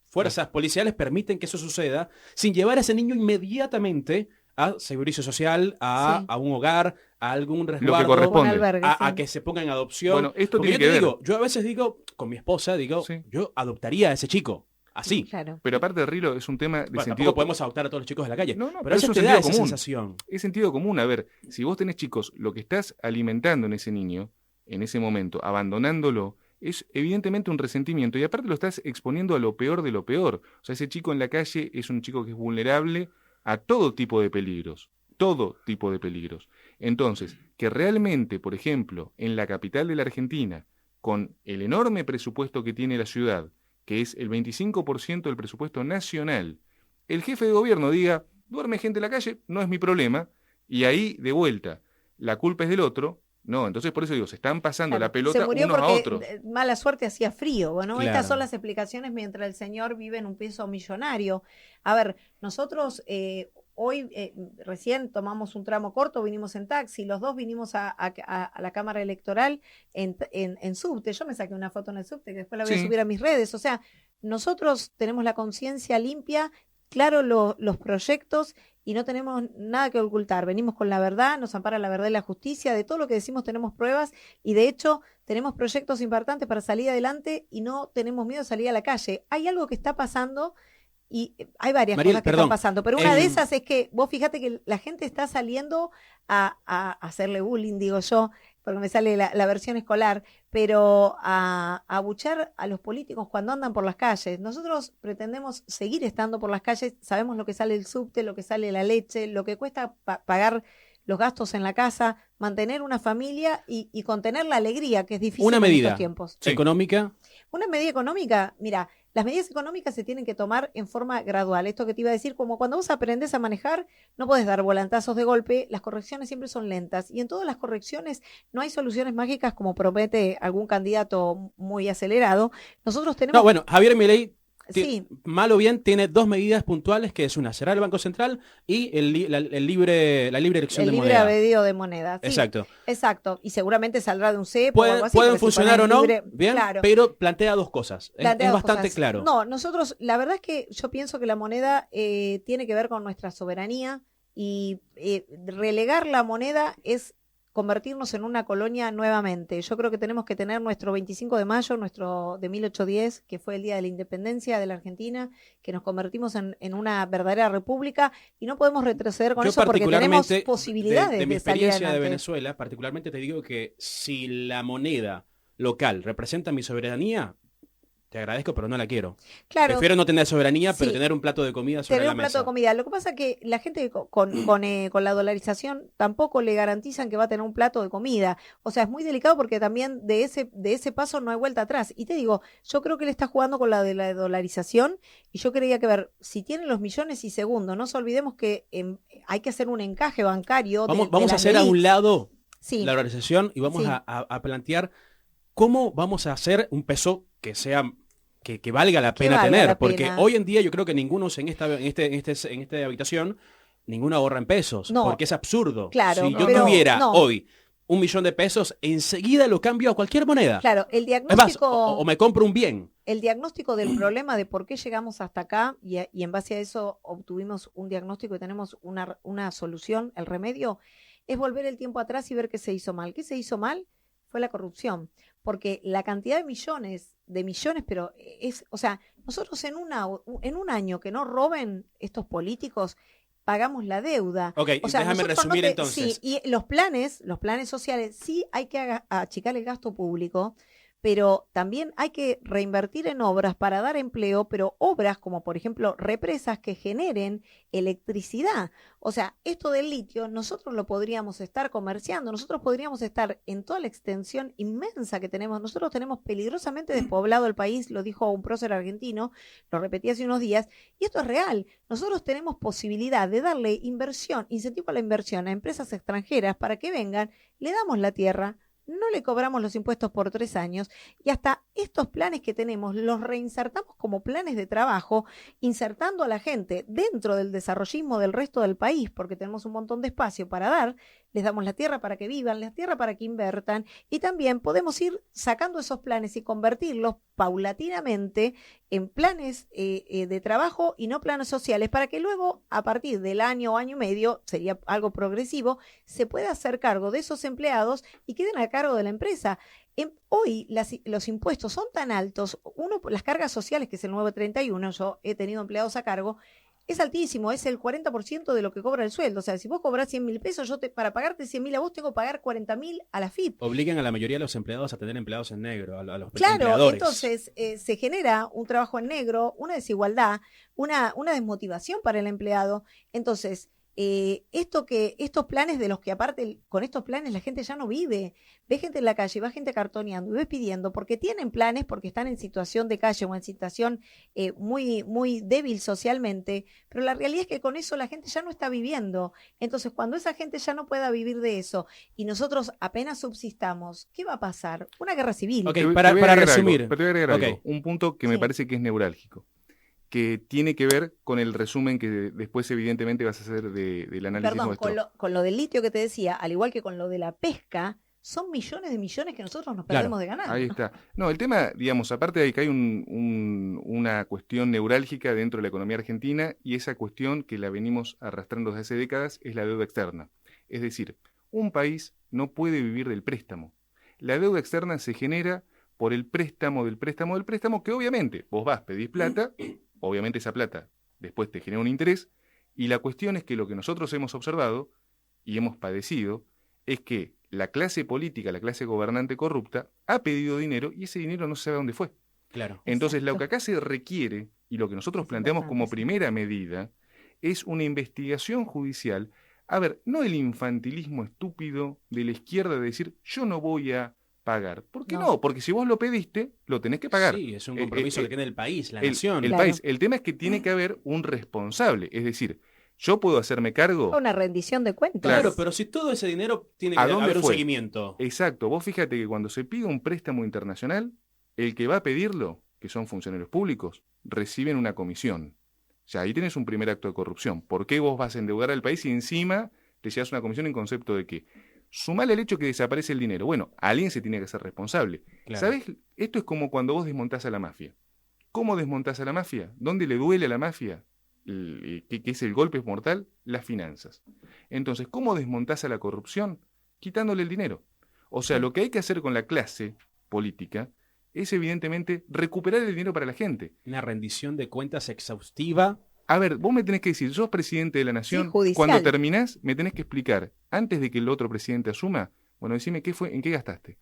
fuerzas policiales permiten que eso suceda sin llevar a ese niño inmediatamente a servicio social, a un hogar, a algún resguardo, corresponde. Un albergue, a sí. que se ponga en adopción. Bueno, esto Porque tiene yo que te ver. digo, yo a veces digo, con mi esposa, digo, Sí. yo adoptaría a ese chico, así. Claro. Pero aparte de Rilo, es un tema de Bueno, sentido tampoco podemos adoptar a todos los chicos de la calle. No, no, pero pero a es veces un te da sentido esa común. sensación. Es sentido común. A ver, si vos tenés chicos, lo que estás alimentando en ese niño, en ese momento, abandonándolo, es evidentemente un resentimiento y aparte lo estás exponiendo a lo peor de lo peor. O sea, ese chico en la calle es un chico que es vulnerable a todo tipo de peligros. Todo tipo de peligros. Entonces, que realmente, por ejemplo, en la capital de la Argentina, con el enorme presupuesto que tiene la ciudad, que es el 25% del presupuesto nacional, el jefe de gobierno diga, duerme gente en la calle, no es mi problema, y ahí, de vuelta, la culpa es del otro. No, entonces por eso digo, se están pasando la pelota Se murió unos a porque otros. mala suerte hacía frío. Bueno, Claro. estas son las explicaciones mientras el señor vive en un piso millonario. A ver, nosotros hoy recién tomamos un tramo corto, vinimos en taxi, los dos vinimos a la Cámara Electoral en subte. Yo me saqué una foto en el subte que después la voy a Sí. subir a mis redes. O sea, nosotros tenemos la conciencia limpia, claro los proyectos y no tenemos nada que ocultar. Venimos con la verdad, nos ampara la verdad y la justicia, de todo lo que decimos tenemos pruebas y de hecho tenemos proyectos importantes para salir adelante y no tenemos miedo de salir a la calle. Hay algo que está pasando y hay varias Mariel, cosas que perdón, están pasando, pero una de el- esas es que vos fíjate que la gente está saliendo a hacerle bullying, digo yo, porque me sale la versión escolar, pero a abuchar a los políticos cuando andan por las calles. Nosotros pretendemos seguir estando por las calles, sabemos lo que sale el subte, lo que sale la leche, lo que cuesta pagar los gastos en la casa, mantener una familia y contener la alegría, que es difícil Una en medida estos tiempos. Sí. económica. Una medida económica, mira, las medidas económicas se tienen que tomar en forma gradual. Esto que te iba a decir, como cuando vos aprendes a manejar, no podés dar volantazos de golpe, las correcciones siempre son lentas. Y en todas las correcciones no hay soluciones mágicas como promete algún candidato muy acelerado. Nosotros tenemos... No, bueno, Javier Milei, sí, mal o bien, tiene dos medidas puntuales, que es una, cerrar el Banco Central y la libre elección el de libre moneda. albedrío de moneda. Sí, Exacto. exacto. Y seguramente saldrá de un cepo o Pueden, algo así. pueden porque si funcionar o pones no, libre- bien, claro. pero plantea dos cosas. Plantea Es dos bastante cosas. claro. No, nosotros, la verdad es que yo pienso que la moneda tiene que ver con nuestra soberanía y relegar la moneda es convertirnos en una colonia nuevamente. Yo creo que tenemos que tener nuestro 25 de mayo, nuestro de 1810, que fue el día de la independencia de la Argentina, que nos convertimos en una verdadera república y no podemos retroceder con Yo eso porque tenemos particularmente, posibilidades de mi de salir experiencia de adelante. Venezuela, particularmente te digo que si la moneda local representa mi soberanía, te agradezco, pero no la quiero. Claro. Prefiero no tener soberanía, pero Sí. tener un plato de comida sobre Tener la un plato mesa. de comida. Lo que pasa es que la gente con la dolarización tampoco le garantizan que va a tener un plato de comida. O sea, es muy delicado porque también de ese paso no hay vuelta atrás. Y te digo, yo creo que él está jugando con la de la dolarización y yo creía que ver si tiene los millones y segundo. No nos olvidemos que hay que hacer un encaje bancario. Vamos de a las hacer a un LELIQs. lado Sí, la organización y vamos Sí. a plantear cómo vamos a hacer un peso que sea que valga la Que pena valga tener, la porque pena. hoy en día yo creo que ninguno en esta habitación, ninguno ahorra en pesos, No. porque es absurdo. Claro, si yo pero tuviera no. hoy $1.000.000, enseguida lo cambio a cualquier moneda. claro, el Es más, diagnóstico... o me compro un bien. El diagnóstico del problema de por qué llegamos hasta acá y en base a eso obtuvimos un diagnóstico y tenemos una solución, el remedio, es volver el tiempo atrás y ver qué se hizo mal. ¿Qué se hizo mal? fue la corrupción, porque la cantidad de millones, pero o sea, nosotros en un año que no roben estos políticos, pagamos la deuda. Ok, o sea, déjame resumir entonces. Sí, y los planes sociales, sí hay que achicar el gasto público, pero también hay que reinvertir en obras para dar empleo, pero obras como por ejemplo represas que generen electricidad. O sea, esto del litio nosotros lo podríamos estar comerciando, nosotros podríamos estar en toda la extensión inmensa que tenemos. Nosotros tenemos peligrosamente despoblado el país, lo dijo un prócer argentino, lo repetí hace unos días, y esto es real. Nosotros tenemos posibilidad de darle incentivo a la inversión a empresas extranjeras para que vengan, le damos la tierra, no le cobramos los impuestos por 3 años y hasta estos planes que tenemos los reinsertamos como planes de trabajo, insertando a la gente dentro del desarrollismo del resto del país, porque tenemos un montón de espacio para dar, les damos la tierra para que vivan, la tierra para que inviertan, y también podemos ir sacando esos planes y convertirlos paulatinamente en planes de trabajo y no planes sociales, para que luego, a partir del año o año y medio, sería algo progresivo, se pueda hacer cargo de esos empleados y queden a cargo de la empresa. Hoy los impuestos son tan altos, las cargas sociales, que es el nuevo 31, yo he tenido empleados a cargo, es altísimo, es el 40% de lo que cobra el sueldo. O sea, si vos cobrás 100.000 pesos, para pagarte 100.000 a vos tengo que pagar 40.000 a la FIP. Obligan a la mayoría de los empleados a tener empleados en negro, a los claro, empleadores. Entonces se genera un trabajo en negro, una desigualdad, una desmotivación para el empleado. Entonces, estos planes de los que aparte, con estos planes la gente ya no vive, ve gente en la calle, va gente cartoneando, ve pidiendo, porque tienen planes, porque están en situación de calle o en situación muy, muy débil socialmente, pero la realidad es que con eso la gente ya no está viviendo. Entonces, cuando esa gente ya no pueda vivir de eso y nosotros apenas subsistamos, ¿qué va a pasar? Una guerra civil. Ok, para resumir. Pero te voy a agregar algo, un punto que me parece que es neurálgico, que tiene que ver con el resumen que después evidentemente vas a hacer del análisis nuestro. Con lo del litio que te decía, al igual que con lo de la pesca, son millones de millones que nosotros nos perdemos de ganar. Ahí está. No, el tema, digamos, aparte de que hay una cuestión neurálgica dentro de la economía argentina, y esa cuestión que la venimos arrastrando desde hace décadas es la deuda externa. Es decir, un país no puede vivir del préstamo. La deuda externa se genera por el préstamo, que obviamente vos vas, pedís plata, obviamente esa plata después te genera un interés, y la cuestión es que lo que nosotros hemos observado y hemos padecido es que la clase política, la clase gobernante corrupta, ha pedido dinero y ese dinero no se sabe dónde fue. Claro. Entonces, lo que acá se requiere, y lo que nosotros planteamos como primera medida, es una investigación judicial. A ver, no el infantilismo estúpido de la izquierda de decir, yo no voy a pagar. ¿Por qué no? Porque si vos lo pediste, lo tenés que pagar. Sí, es un compromiso que tiene el país, la nación. El país. El tema es que tiene que haber un responsable. Es decir, yo puedo hacerme cargo. Una rendición de cuentas. Claro, pero si todo ese dinero tiene que haber un seguimiento. Exacto. Vos fíjate que cuando se pide un préstamo internacional, el que va a pedirlo, que son funcionarios públicos, reciben una comisión. O sea, ahí tenés un primer acto de corrupción. ¿Por qué vos vas a endeudar al país y encima te llevas una comisión en concepto de que sumale el hecho que desaparece el dinero? Bueno, alguien se tiene que hacer responsable. Claro. ¿Sabés? Esto es como cuando vos desmontás a la mafia. ¿Cómo desmontás a la mafia? ¿Dónde le duele a la mafia? ¿Qué es el golpe mortal? Las finanzas. Entonces, ¿cómo desmontás a la corrupción? Quitándole el dinero. O sea, lo que hay que hacer con la clase política es evidentemente recuperar el dinero para la gente. Una rendición de cuentas exhaustiva. A ver, vos me tenés que decir, sos presidente de la nación, sí, cuando terminás me tenés que explicar, antes de que el otro presidente asuma, bueno, decime en qué gastaste.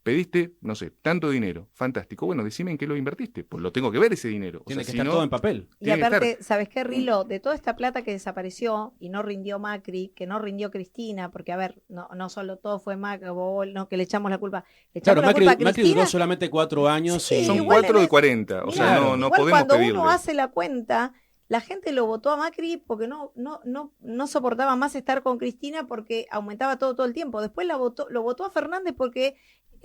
Pediste, no sé, tanto dinero, fantástico. Bueno, decime en qué lo invertiste, pues lo tengo que ver ese dinero. Tiene que estar todo en papel. Y aparte, ¿sabes qué, Rilo? De toda esta plata que desapareció y no rindió Macri, que no rindió Cristina, porque a ver, no solo todo fue Macri, no, que le echamos la culpa. Claro, Macri duró solamente 4 años. Sí, son 4 de 40, o sea, no podemos cuando pedirle. Uno hace la cuenta, la gente lo votó a Macri porque no soportaba más estar con Cristina porque aumentaba todo el tiempo. Después lo votó a Fernández porque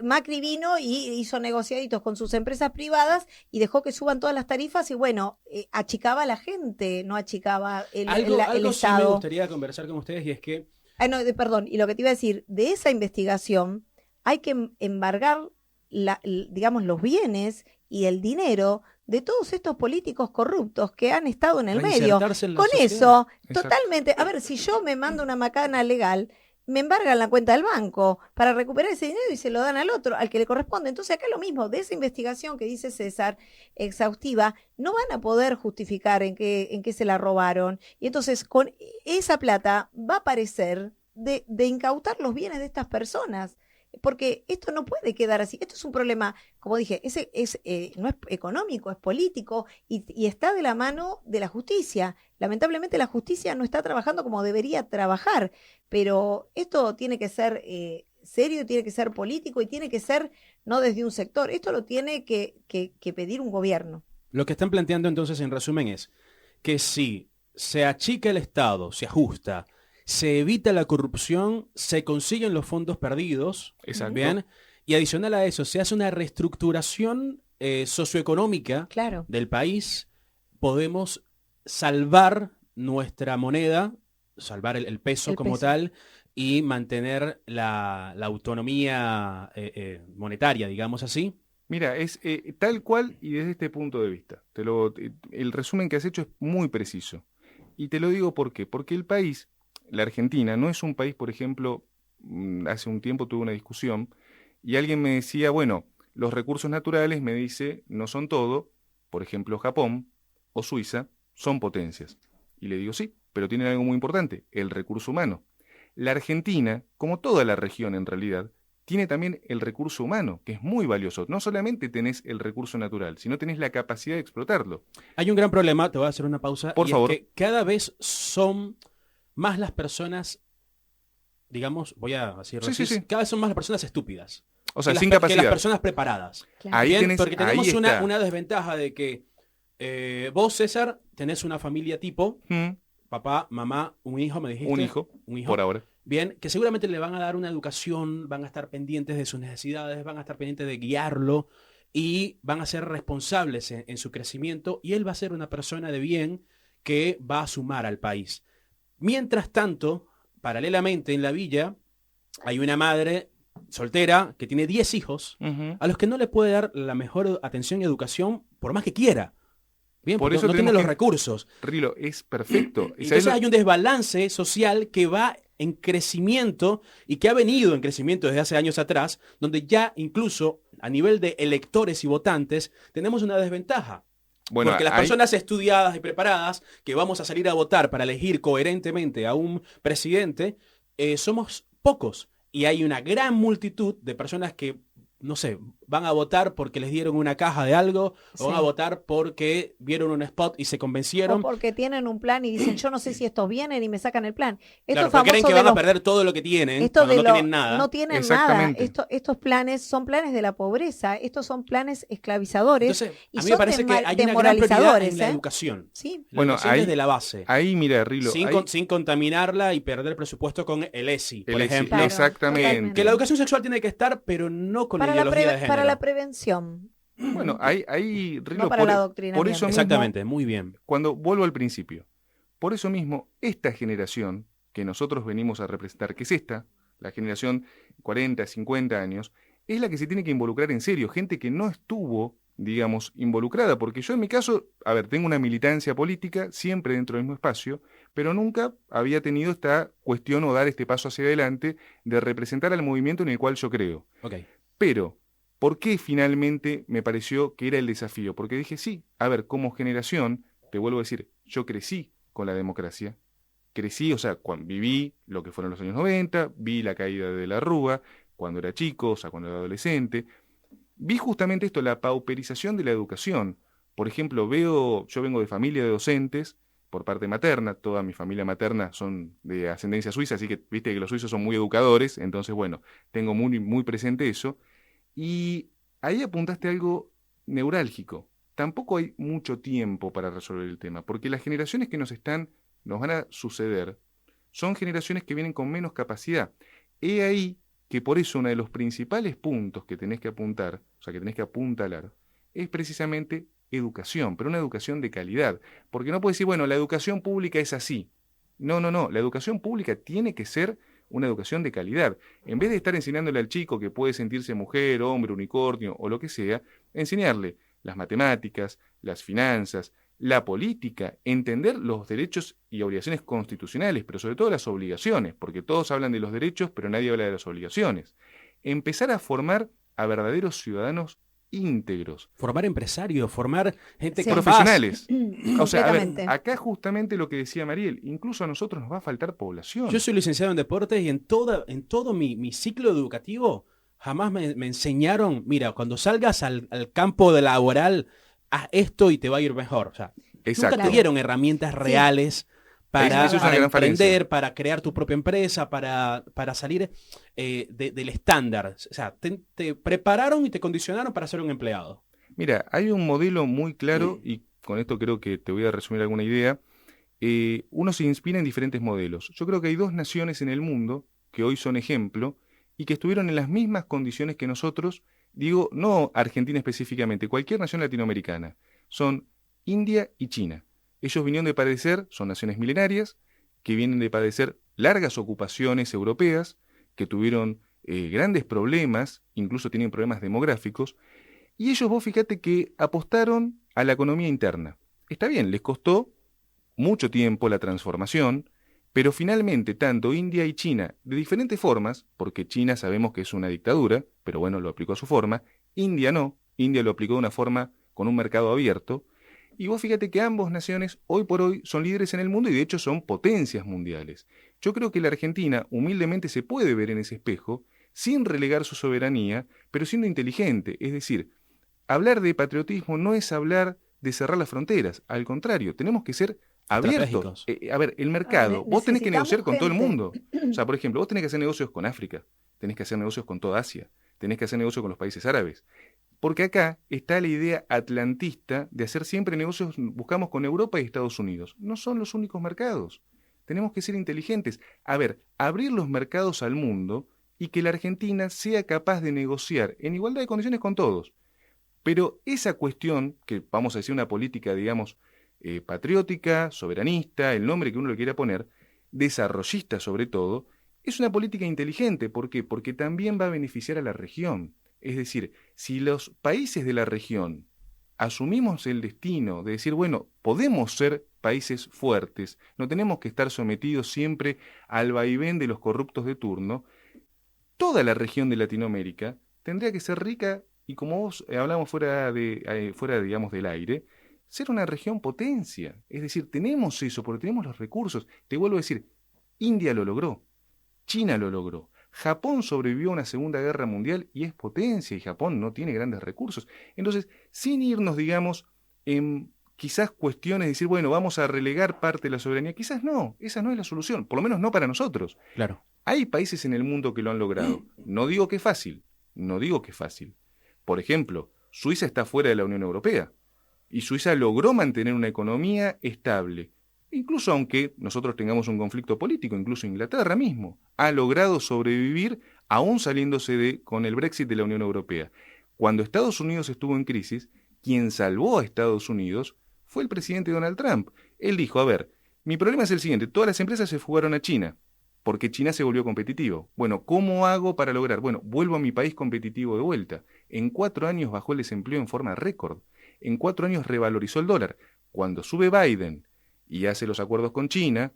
Macri vino y hizo negociaditos con sus empresas privadas y dejó que suban todas las tarifas y bueno, achicaba a la gente, no achicaba el algo Estado. Sí me gustaría conversar con ustedes y es que... Perdón, y lo que te iba a decir, de esa investigación hay que embargar digamos, los bienes y el dinero de todos estos políticos corruptos que han estado en el medio. Con eso, totalmente, a ver, si yo me mando una macana legal, me embargan la cuenta del banco para recuperar ese dinero y se lo dan al otro, al que le corresponde. Entonces acá es lo mismo, de esa investigación que dice César, exhaustiva, no van a poder justificar en qué se la robaron. Y entonces con esa plata va a parecer de incautar los bienes de estas personas. Porque esto no puede quedar así. Esto es un problema, como dije, no es económico, es político y está de la mano de la justicia. Lamentablemente la justicia no está trabajando como debería trabajar, pero esto tiene que ser serio, tiene que ser político y tiene que ser no desde un sector. Esto lo tiene que pedir un gobierno. Lo que están planteando entonces, en resumen, es que si se achica el Estado, se ajusta, se evita la corrupción, se consiguen los fondos perdidos, Exacto. ¿bien? Y adicional a eso, se hace una reestructuración socioeconómica Claro. del país, podemos salvar nuestra moneda, salvar el peso El como peso. tal, y mantener la autonomía monetaria, digamos así. Mira, es tal cual y desde este punto de vista. El resumen que has hecho es muy preciso. Y te lo digo ¿por qué? Porque el país, la Argentina, no es un país, por ejemplo, hace un tiempo tuve una discusión y alguien me decía, bueno, los recursos naturales, me dice, no son todo. Por ejemplo, Japón o Suiza son potencias. Y le digo, sí, pero tienen algo muy importante, el recurso humano. La Argentina, como toda la región en realidad, tiene también el recurso humano, que es muy valioso. No solamente tenés el recurso natural, sino tenés la capacidad de explotarlo. Hay un gran problema, te voy a hacer una pausa, Por y favor. es que cada vez son más las personas, digamos, voy a decirlo Sí, así, sí, sí. cada vez son más las personas estúpidas O sea, que sin que las capacidad. personas preparadas. Claro. Ahí Bien, tenés, porque tenemos ahí está. una desventaja de que vos, César, tenés una familia tipo, papá, mamá, un hijo, me dijiste. Un hijo, Un hijo. por ahora. Bien, que seguramente le van a dar una educación, van a estar pendientes de sus necesidades, van a estar pendientes de guiarlo y van a ser responsables en su crecimiento y él va a ser una persona de bien que va a sumar al país. Mientras tanto, paralelamente en la villa hay una madre soltera que tiene 10 hijos Ujú. a los que no le puede dar la mejor atención y educación por más que quiera. Bien, Por porque eso no tiene tenemos los que- recursos. Rilo, es perfecto. ¿Sabes Entonces lo- hay un desbalance social que va en crecimiento y que ha venido en crecimiento desde hace años atrás, donde ya incluso a nivel de electores y votantes tenemos una desventaja. Bueno, Porque las hay- personas estudiadas y preparadas que vamos a salir a votar para elegir coherentemente a un presidente, somos pocos. Y hay una gran multitud de personas que, no sé, van a votar porque les dieron una caja de algo, o van a Sí. votar porque vieron un spot y se O convencieron. porque tienen un plan y dicen, yo no sé si estos vienen y me sacan el plan. Esto Claro, es porque creen famoso que de van a los perder todo lo que tienen Esto cuando de no lo- tienen nada. No tienen Exactamente. nada. Estos planes son planes de la pobreza. Estos son planes esclavizadores. Entonces, y a mí me son parece que hay una gran prioridad demoralizadores, en la ¿eh? educación. Sí. La Bueno, educación ahí- desde la base. Ahí, mira, Rilo, Sin, ahí- sin contaminarla y perder presupuesto con el ESI, por el ESI, ejemplo. Claro, exactamente. totalmente. Que la educación sexual tiene que estar, pero no con la Para la, ideología de género. para la prevención, Bueno, ahí, Rilo, no para el por adoctrinamiento. eso mismo, Exactamente, muy bien. cuando vuelvo al principio, por eso mismo, esta generación que nosotros venimos a representar, que es esta, la generación 40, 50 años, es la que se tiene que involucrar en serio, gente que no estuvo, digamos, involucrada, porque yo en mi caso, a ver, tengo una militancia política, siempre dentro del mismo espacio, pero nunca había tenido esta cuestión o dar este paso hacia adelante de representar al movimiento en el cual yo creo. Ok. Pero, ¿por qué finalmente me pareció que era el desafío? Porque dije, sí, a ver, como generación, te vuelvo a decir, yo crecí con la democracia, crecí, o sea, viví lo que fueron los años 90, vi la caída de la Rúa, cuando era chico, o sea, cuando era adolescente, vi justamente esto, la pauperización de la educación. Por ejemplo, yo vengo de familia de docentes, por parte materna, toda mi familia materna son de ascendencia suiza, así que viste que los suizos son muy educadores, entonces, bueno, tengo muy, muy presente eso. Y ahí apuntaste algo neurálgico. Tampoco hay mucho tiempo para resolver el tema, porque las generaciones que nos van a suceder, son generaciones que vienen con menos capacidad. He ahí que por eso uno de los principales puntos que tenés que apuntar, o sea, que tenés que apuntalar, es precisamente educación, pero una educación de calidad. Porque no puedes decir, bueno, la educación pública es así. No, la educación pública tiene que ser una educación de calidad. En vez de estar enseñándole al chico que puede sentirse mujer, hombre, unicornio o lo que sea, enseñarle las matemáticas, las finanzas, la política, entender los derechos y obligaciones constitucionales, pero sobre todo las obligaciones, porque todos hablan de los derechos, pero nadie habla de las obligaciones. Empezar a formar a verdaderos ciudadanos íntegros. Formar empresarios, formar gente Sí. capaz. Profesionales. O sea, a ver, Completamente. acá justamente lo que decía Mariel, incluso a nosotros nos va a faltar población. Yo soy licenciado en deportes y en todo mi ciclo educativo jamás me enseñaron, mira, cuando salgas al campo de laboral, haz esto y te va a ir mejor. O sea, Exacto. nunca te dieron herramientas reales para, Eso es una para gran emprender, falencia. para crear tu propia empresa, para salir del estándar. O sea, te prepararon y te condicionaron para ser un empleado. Mira, hay un modelo muy claro, y con esto creo que te voy a resumir alguna idea. Uno se inspira en diferentes modelos. Yo creo que hay 2 naciones en el mundo que hoy son ejemplo y que estuvieron en las mismas condiciones que nosotros, digo, no Argentina específicamente, cualquier nación latinoamericana. Son India y China. Ellos vinieron de padecer, son naciones milenarias, que vienen de padecer largas ocupaciones europeas, que tuvieron grandes problemas, incluso tienen problemas demográficos, y ellos, vos fíjate que apostaron a la economía interna. Está bien, les costó mucho tiempo la transformación, pero finalmente tanto India y China, de diferentes formas, porque China sabemos que es una dictadura, pero bueno, lo aplicó a su forma, India no, India lo aplicó de una forma con un mercado abierto, y vos fíjate que ambas naciones hoy por hoy son líderes en el mundo y de hecho son potencias mundiales. Yo creo que la Argentina humildemente se puede ver en ese espejo, sin relegar su soberanía, pero siendo inteligente, es decir, hablar de patriotismo no es hablar de cerrar las fronteras, al contrario, tenemos que ser abiertos. Estratégicos. A ver, el mercado, vos tenés que Necesitamos negociar con todo el gente. mundo. O sea, por ejemplo, vos tenés que hacer negocios con África, tenés que hacer negocios con toda Asia, tenés que hacer negocios con los países árabes. Porque acá está la idea atlantista de hacer siempre negocios, buscamos con Europa y Estados Unidos. No son los únicos mercados. Tenemos que ser inteligentes. A ver, abrir los mercados al mundo y que la Argentina sea capaz de negociar en igualdad de condiciones con todos. Pero esa cuestión, que vamos a decir una política, digamos, patriótica, soberanista, el nombre que uno le quiera poner, desarrollista sobre todo, es una política inteligente. ¿Por qué? Porque también va a beneficiar a la región. Es decir, si los países de la región asumimos el destino de decir, bueno, podemos ser países fuertes, no tenemos que estar sometidos siempre al vaivén de los corruptos de turno, toda la región de Latinoamérica tendría que ser rica y, como vos hablamos fuera, digamos, del aire, ser una región potencia. Es decir, tenemos eso porque tenemos los recursos. Te vuelvo a decir, India lo logró, China lo logró. Japón sobrevivió a una Segunda Guerra Mundial y es potencia, y Japón no tiene grandes recursos. Entonces, sin irnos, digamos, en quizás cuestiones de decir, bueno, vamos a relegar parte de la soberanía, quizás no, esa no es la solución, por lo menos no para nosotros. Claro. Hay países en el mundo que lo han logrado. No digo que es fácil, no digo que es fácil. Por ejemplo, Suiza está fuera de la Unión Europea y Suiza logró mantener una economía estable. Incluso aunque nosotros tengamos un conflicto político, incluso Inglaterra mismo ha logrado sobrevivir aún saliéndose con el Brexit de la Unión Europea. Cuando Estados Unidos estuvo en crisis, quien salvó a Estados Unidos fue el presidente Donald Trump. Él dijo, a ver, mi problema es el siguiente, todas las empresas se fugaron a China porque China se volvió competitivo. Bueno, ¿cómo hago para lograr? Bueno, vuelvo a mi país competitivo de vuelta. En 4 años bajó el desempleo en forma récord. En 4 años revalorizó el dólar. Cuando sube Biden y hace los acuerdos con China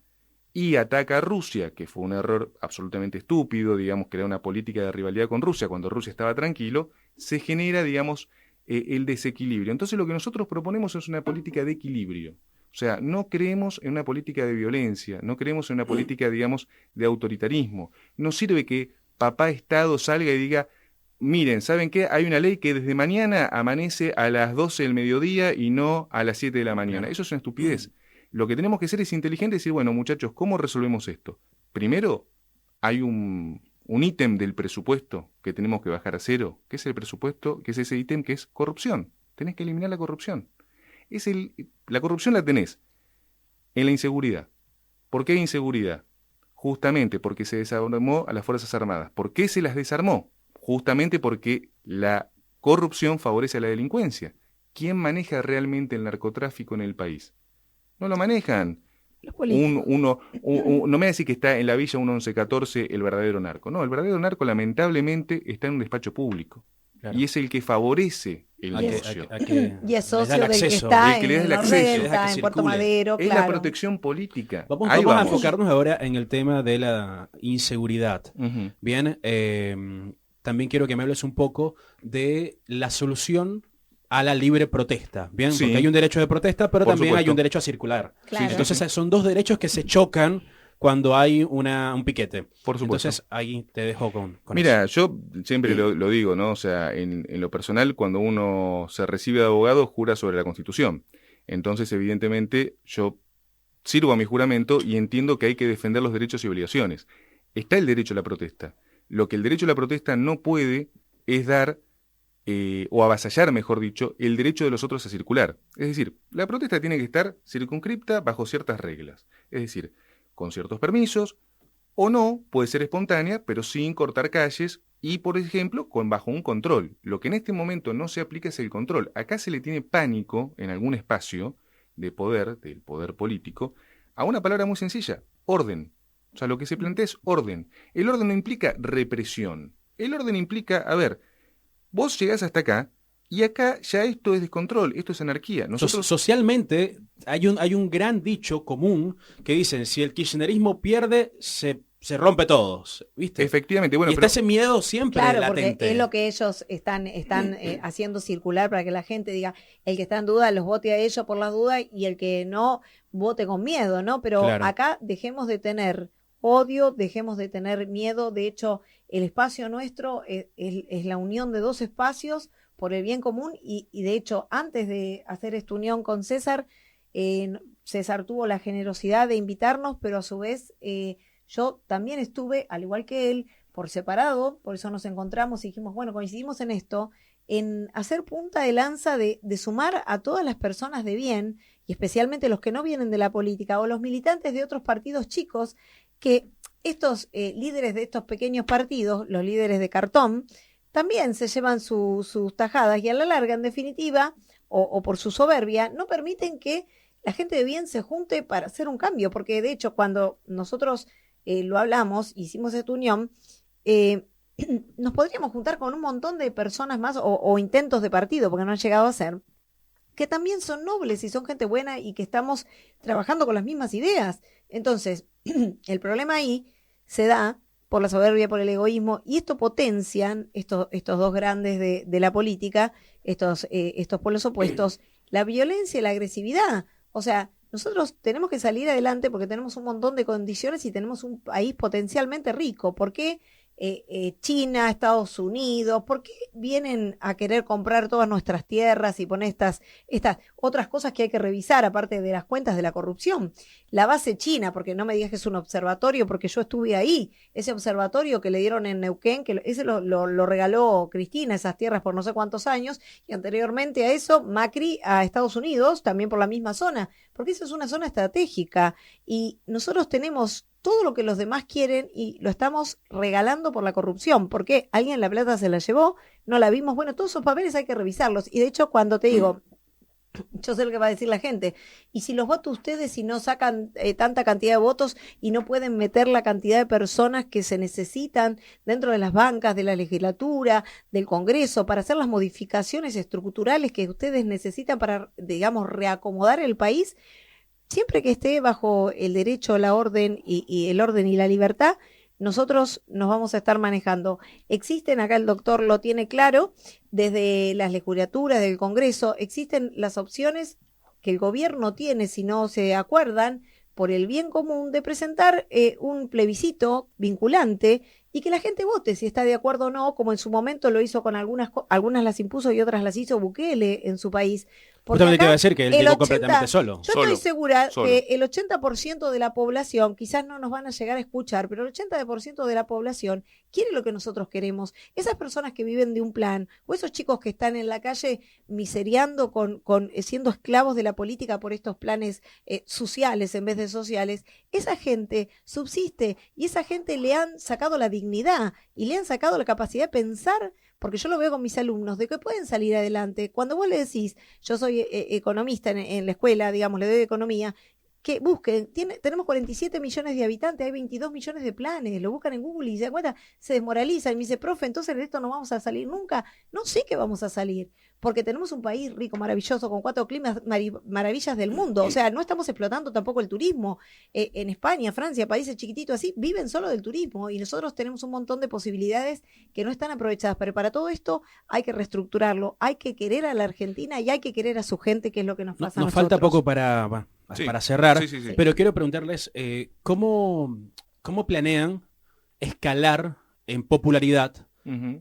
y ataca a Rusia, que fue un error absolutamente estúpido, digamos, crear una política de rivalidad con Rusia cuando Rusia estaba tranquilo, se genera, digamos, el desequilibrio. Entonces lo que nosotros proponemos es una política de equilibrio. O sea, no creemos en una política de violencia, no creemos en una política, digamos, de autoritarismo. No sirve que papá Estado salga y diga, miren, ¿saben qué? Hay una ley que desde mañana amanece a las 12 del mediodía y no a las 7 de la mañana. Eso es una estupidez. Lo que tenemos que hacer es inteligente y decir, bueno, muchachos, ¿cómo resolvemos esto? Primero, hay un ítem del presupuesto que tenemos que bajar a cero, que es el presupuesto, que es ese ítem que es corrupción. Tenés que eliminar la corrupción. La corrupción la tenés en la inseguridad. ¿Por qué hay inseguridad? Justamente porque se desarmó a las Fuerzas Armadas. ¿Por qué se las desarmó? Justamente porque la corrupción favorece a la delincuencia. ¿Quién maneja realmente el narcotráfico en el país? No lo manejan. No me va a decir que está en la Villa 1114 el verdadero narco. No, el verdadero narco lamentablemente está en un despacho público. Claro. y es el que favorece el A que- negocio. a que Y es les da socio el del que acceso. está El que en le da el acceso. Nordelta, Deja que en Puerto circule. Madero, Es claro. la protección política. Vamos, Ahí vamos a vamos. enfocarnos ahora en el tema de la inseguridad. Ujú. Bien, también quiero que me hables un poco de la solución a la libre protesta. Bien, Sí. porque hay un derecho de protesta, pero Por también hay supuesto. un derecho a circular. Claro. Entonces son dos derechos que se chocan cuando hay un piquete. Por supuesto. Entonces ahí te dejo con Mira, eso. yo siempre lo digo, ¿no? O sea, en lo personal, cuando uno se recibe de abogado, jura sobre la Constitución. Entonces, evidentemente, yo sirvo a mi juramento y entiendo que hay que defender los derechos y obligaciones. Está el derecho a la protesta. Lo que el derecho a la protesta no puede es dar, o avasallar, mejor dicho, el derecho de los otros a circular. Es decir, la protesta tiene que estar circunscripta bajo ciertas reglas. Es decir, con ciertos permisos, o no, puede ser espontánea, pero sin cortar calles y, por ejemplo, bajo un control. Lo que en este momento no se aplica es el control. Acá se le tiene pánico en algún espacio de poder, del poder político, a una palabra muy sencilla, orden. O sea, lo que se plantea es orden. El orden no implica represión. El orden implica, a ver, vos llegás hasta acá y acá ya esto es descontrol, esto es anarquía. Nosotros... Socialmente hay un gran dicho común que dicen, si el kirchnerismo pierde, se rompe todo, ¿viste? Efectivamente, bueno, y está ese miedo siempre Claro, latente. porque es lo que ellos están haciendo circular para que la gente diga, el que está en duda los vote a ellos por las dudas y el que no vote con miedo, ¿no? Pero Claro. acá dejemos de tener odio, dejemos de tener miedo. De hecho, el espacio nuestro es la unión de dos espacios por el bien común y de hecho, antes de hacer esta unión con César, César tuvo la generosidad de invitarnos, pero a su vez yo también estuve, al igual que él, por separado, por eso nos encontramos y dijimos, bueno, coincidimos en esto, en hacer punta de lanza de sumar a todas las personas de bien, y especialmente los que no vienen de la política o los militantes de otros partidos chicos, que estos líderes de estos pequeños partidos, los líderes de cartón, también se llevan sus tajadas y a la larga, en definitiva, o por su soberbia, no permiten que la gente de bien se junte para hacer un cambio, porque de hecho cuando nosotros lo hablamos, hicimos esta unión, nos podríamos juntar con un montón de personas más o intentos de partido, porque no han llegado a ser, que también son nobles y son gente buena y que estamos trabajando con las mismas ideas. Entonces, el problema ahí se da por la soberbia, por el egoísmo, y esto potencian estos dos grandes de la política, estos polos opuestos, la violencia y la agresividad. O sea, nosotros tenemos que salir adelante porque tenemos un montón de condiciones y tenemos un país potencialmente rico. ¿Por qué China, Estados Unidos, por qué vienen a querer comprar todas nuestras tierras y poner estas otras cosas que hay que revisar, aparte de las cuentas de la corrupción? La base china, porque no me digas que es un observatorio, porque yo estuve ahí, ese observatorio que le dieron en Neuquén, que ese lo regaló Cristina, esas tierras por no sé cuántos años, y anteriormente a eso Macri a Estados Unidos, también por la misma zona, porque esa es una zona estratégica, y nosotros tenemos todo lo que los demás quieren y lo estamos regalando por la corrupción. ¿Por qué? Alguien la plata se la llevó, no la vimos. Bueno, todos esos papeles hay que revisarlos. Y de hecho, cuando te digo, yo sé lo que va a decir la gente, y si los votan ustedes y no sacan tanta cantidad de votos y no pueden meter la cantidad de personas que se necesitan dentro de las bancas, de la legislatura, del Congreso, para hacer las modificaciones estructurales que ustedes necesitan para, digamos, reacomodar el país, siempre que esté bajo el derecho, la orden y el orden y la libertad, nosotros nos vamos a estar manejando. Existen, acá el doctor lo tiene claro, desde las legislaturas del Congreso, existen las opciones que el gobierno tiene, si no se acuerdan, por el bien común, de presentar un plebiscito vinculante y que la gente vote si está de acuerdo o no, como en su momento lo hizo con algunas las impuso y otras las hizo Bukele en su país. Justamente te iba a decir que él llegó completamente solo. Yo estoy segura solo. que el 80% de la población, quizás no nos van a llegar a escuchar, pero el 80% de la población quiere lo que nosotros queremos. Esas personas que viven de un plan, o esos chicos que están en la calle miseriando siendo esclavos de la política por estos planes sociales en vez de sociales, esa gente subsiste y esa gente le han sacado la dignidad y le han sacado la capacidad de pensar, porque yo lo veo con mis alumnos, de que pueden salir adelante. Cuando vos le decís, yo soy economista en la escuela, digamos, le doy economía, que busquen, tenemos 47 millones de habitantes, hay 22 millones de planes, lo buscan en Google y se dan cuenta, se desmoralizan. Y me dice, profe, entonces de esto no vamos a salir nunca. No sé que vamos a salir, porque tenemos un país rico, maravilloso, con 4 climas maravillas del mundo. O sea, no estamos explotando tampoco el turismo. En España, Francia, países chiquititos así, viven solo del turismo y nosotros tenemos un montón de posibilidades que no están aprovechadas. Pero para todo esto hay que reestructurarlo, hay que querer a la Argentina y hay que querer a su gente, que es lo que nos pasa a Nos nosotros. falta poco para cerrar, Sí. pero quiero preguntarles ¿cómo planean escalar en popularidad,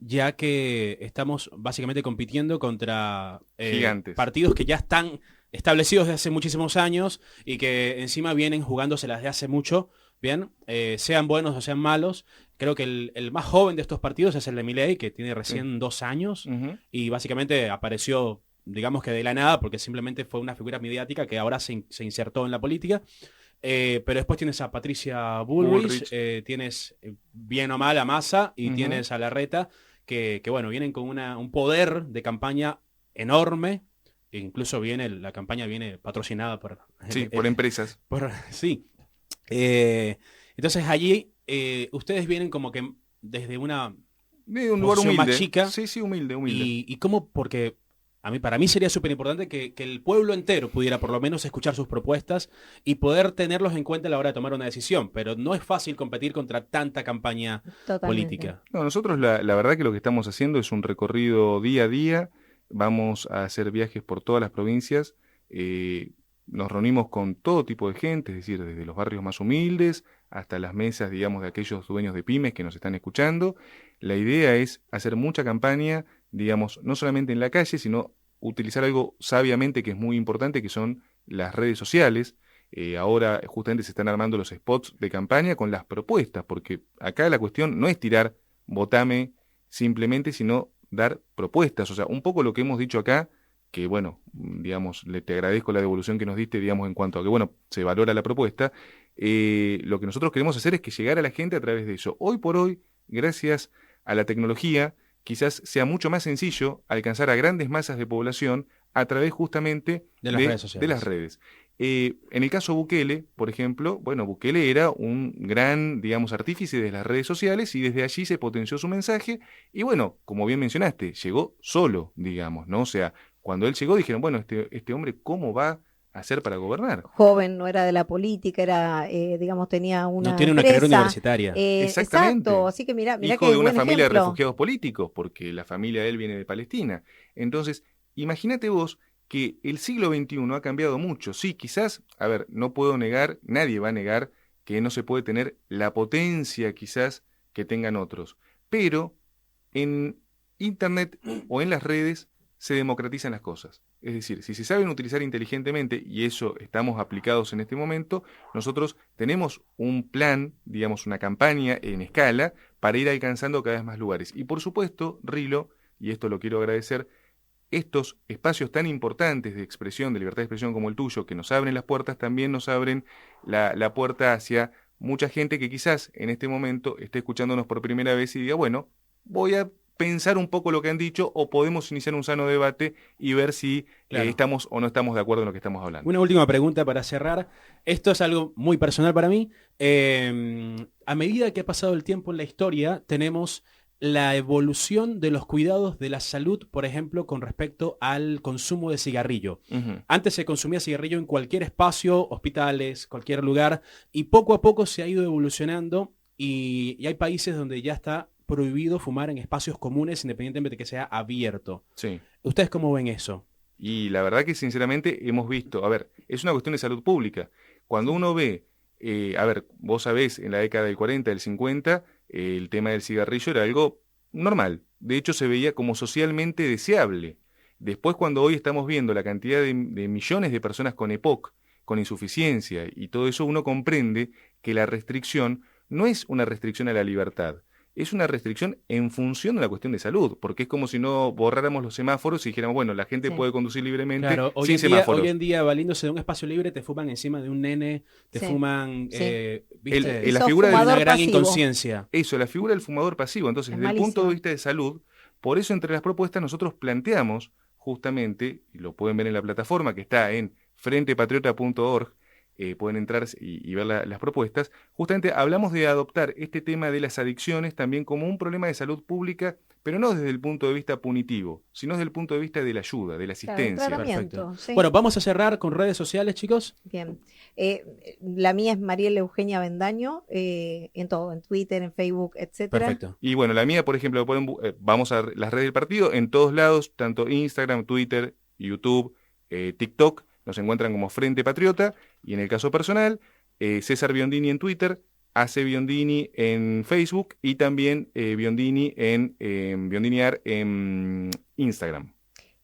ya que estamos básicamente compitiendo contra Gigantes. partidos que ya están establecidos desde hace muchísimos años y que encima vienen jugándoselas de hace mucho, bien, sean buenos o sean malos? Creo que el más joven de estos partidos es el de Milei, que tiene recién 2 años y básicamente apareció, digamos que de la nada, porque simplemente fue una figura mediática que ahora se insertó en la política. Pero después tienes a Patricia Bullrich. Tienes bien o mal a Massa y tienes a Larreta, que bueno, vienen con un poder de campaña enorme. E incluso la campaña viene patrocinada por empresas. Sí. Entonces allí ustedes vienen como que desde De un lugar humilde. más chica. Sí, humilde. Y cómo, porque para mí sería súper importante que el pueblo entero pudiera por lo menos escuchar sus propuestas y poder tenerlos en cuenta a la hora de tomar una decisión. Pero no es fácil competir contra tanta campaña política. No, nosotros la verdad que lo que estamos haciendo es un recorrido día a día. Vamos a hacer viajes por todas las provincias. Nos reunimos con todo tipo de gente, es decir, desde los barrios más humildes hasta las mesas, digamos, de aquellos dueños de pymes que nos están escuchando. La idea es hacer mucha campaña, digamos, no solamente en la calle, sino utilizar algo sabiamente que es muy importante, que son las redes sociales. Ahora justamente se están armando los spots de campaña con las propuestas, porque acá la cuestión no es tirar votame simplemente, sino dar propuestas. O sea, un poco lo que hemos dicho acá, que bueno, digamos, te agradezco la devolución que nos diste, digamos, en cuanto a que, bueno, se valora la propuesta. Lo que nosotros queremos hacer es que llegar a la gente a través de eso. Hoy por hoy, gracias a la tecnología, quizás sea mucho más sencillo alcanzar a grandes masas de población a través justamente de las redes sociales. De las redes. En el caso Bukele, por ejemplo, bueno, Bukele era un gran, digamos, artífice de las redes sociales y desde allí se potenció su mensaje y bueno, como bien mencionaste, llegó solo, digamos, ¿no? O sea, cuando él llegó dijeron, bueno, este hombre, ¿cómo va a hacer para gobernar? Joven, no era de la política, era, digamos, tenía una No tiene una carrera universitaria. Exactamente. Exacto, así que mirá Hijo que de una buen familia ejemplo. de refugiados políticos, porque la familia de él viene de Palestina. Entonces, imagínate vos que el siglo XXI ha cambiado mucho. Sí, quizás, a ver, no puedo negar, nadie va a negar que no se puede tener la potencia quizás que tengan otros. Pero en Internet o en las redes se democratizan las cosas. Es decir, si se saben utilizar inteligentemente, y eso estamos aplicados en este momento, nosotros tenemos un plan, digamos, una campaña en escala para ir alcanzando cada vez más lugares. Y por supuesto, Rilo, y esto lo quiero agradecer, estos espacios tan importantes de expresión, de libertad de expresión como el tuyo, que nos abren las puertas, también nos abren la puerta hacia mucha gente que quizás en este momento esté escuchándonos por primera vez y diga, bueno, voy a pensar un poco lo que han dicho o podemos iniciar un sano debate y ver si estamos o no estamos de acuerdo en lo que estamos hablando. Una última pregunta para cerrar. Esto es algo muy personal para mí. A medida que ha pasado el tiempo en la historia, tenemos la evolución de los cuidados de la salud, por ejemplo, con respecto al consumo de cigarrillo. Antes se consumía cigarrillo en cualquier espacio, hospitales, cualquier lugar, y poco a poco se ha ido evolucionando y hay países donde ya está prohibido fumar en espacios comunes independientemente de que sea abierto. Sí. ¿Ustedes cómo ven eso? Y la verdad que sinceramente hemos visto, a ver, es una cuestión de salud pública. Cuando uno ve, a ver, vos sabés, en la década del 40, del 50, el tema del cigarrillo era algo normal. De hecho, se veía como socialmente deseable. Después, cuando hoy estamos viendo la cantidad de millones de personas con EPOC, con insuficiencia y todo eso, uno comprende que la restricción no es una restricción a la libertad. Es una restricción en función de la cuestión de salud, porque es como si no borráramos los semáforos y dijéramos, bueno, la gente puede conducir libremente sin semáforos. Hoy en día, valiéndose de un espacio libre, te fuman encima de un nene, te fuman, ¿viste? La figura de una gran pasivo. inconsciencia. Eso, la figura del fumador pasivo. Entonces, desde el punto de vista de salud, por eso entre las propuestas nosotros planteamos justamente, y lo pueden ver en la plataforma que está en frentepatriota.org, pueden entrar y ver las propuestas. Justamente hablamos de adoptar este tema de las adicciones también como un problema de salud pública, pero no desde el punto de vista punitivo, sino desde el punto de vista de la ayuda, de la asistencia. Claro, tratamiento, sí. Bueno, vamos a cerrar con redes sociales, chicos. Bien. La mía es Mariel Eugenia Bendaño, en todo, en Twitter, en Facebook, etcétera. Perfecto. Y bueno, la mía, por ejemplo, vamos a las redes del partido, en todos lados, tanto Instagram, Twitter, YouTube, TikTok, nos encuentran como Frente Patriota, y en el caso personal, César Biondini en Twitter, AC Biondini en Facebook y también Biondini en Biondiniar en Instagram.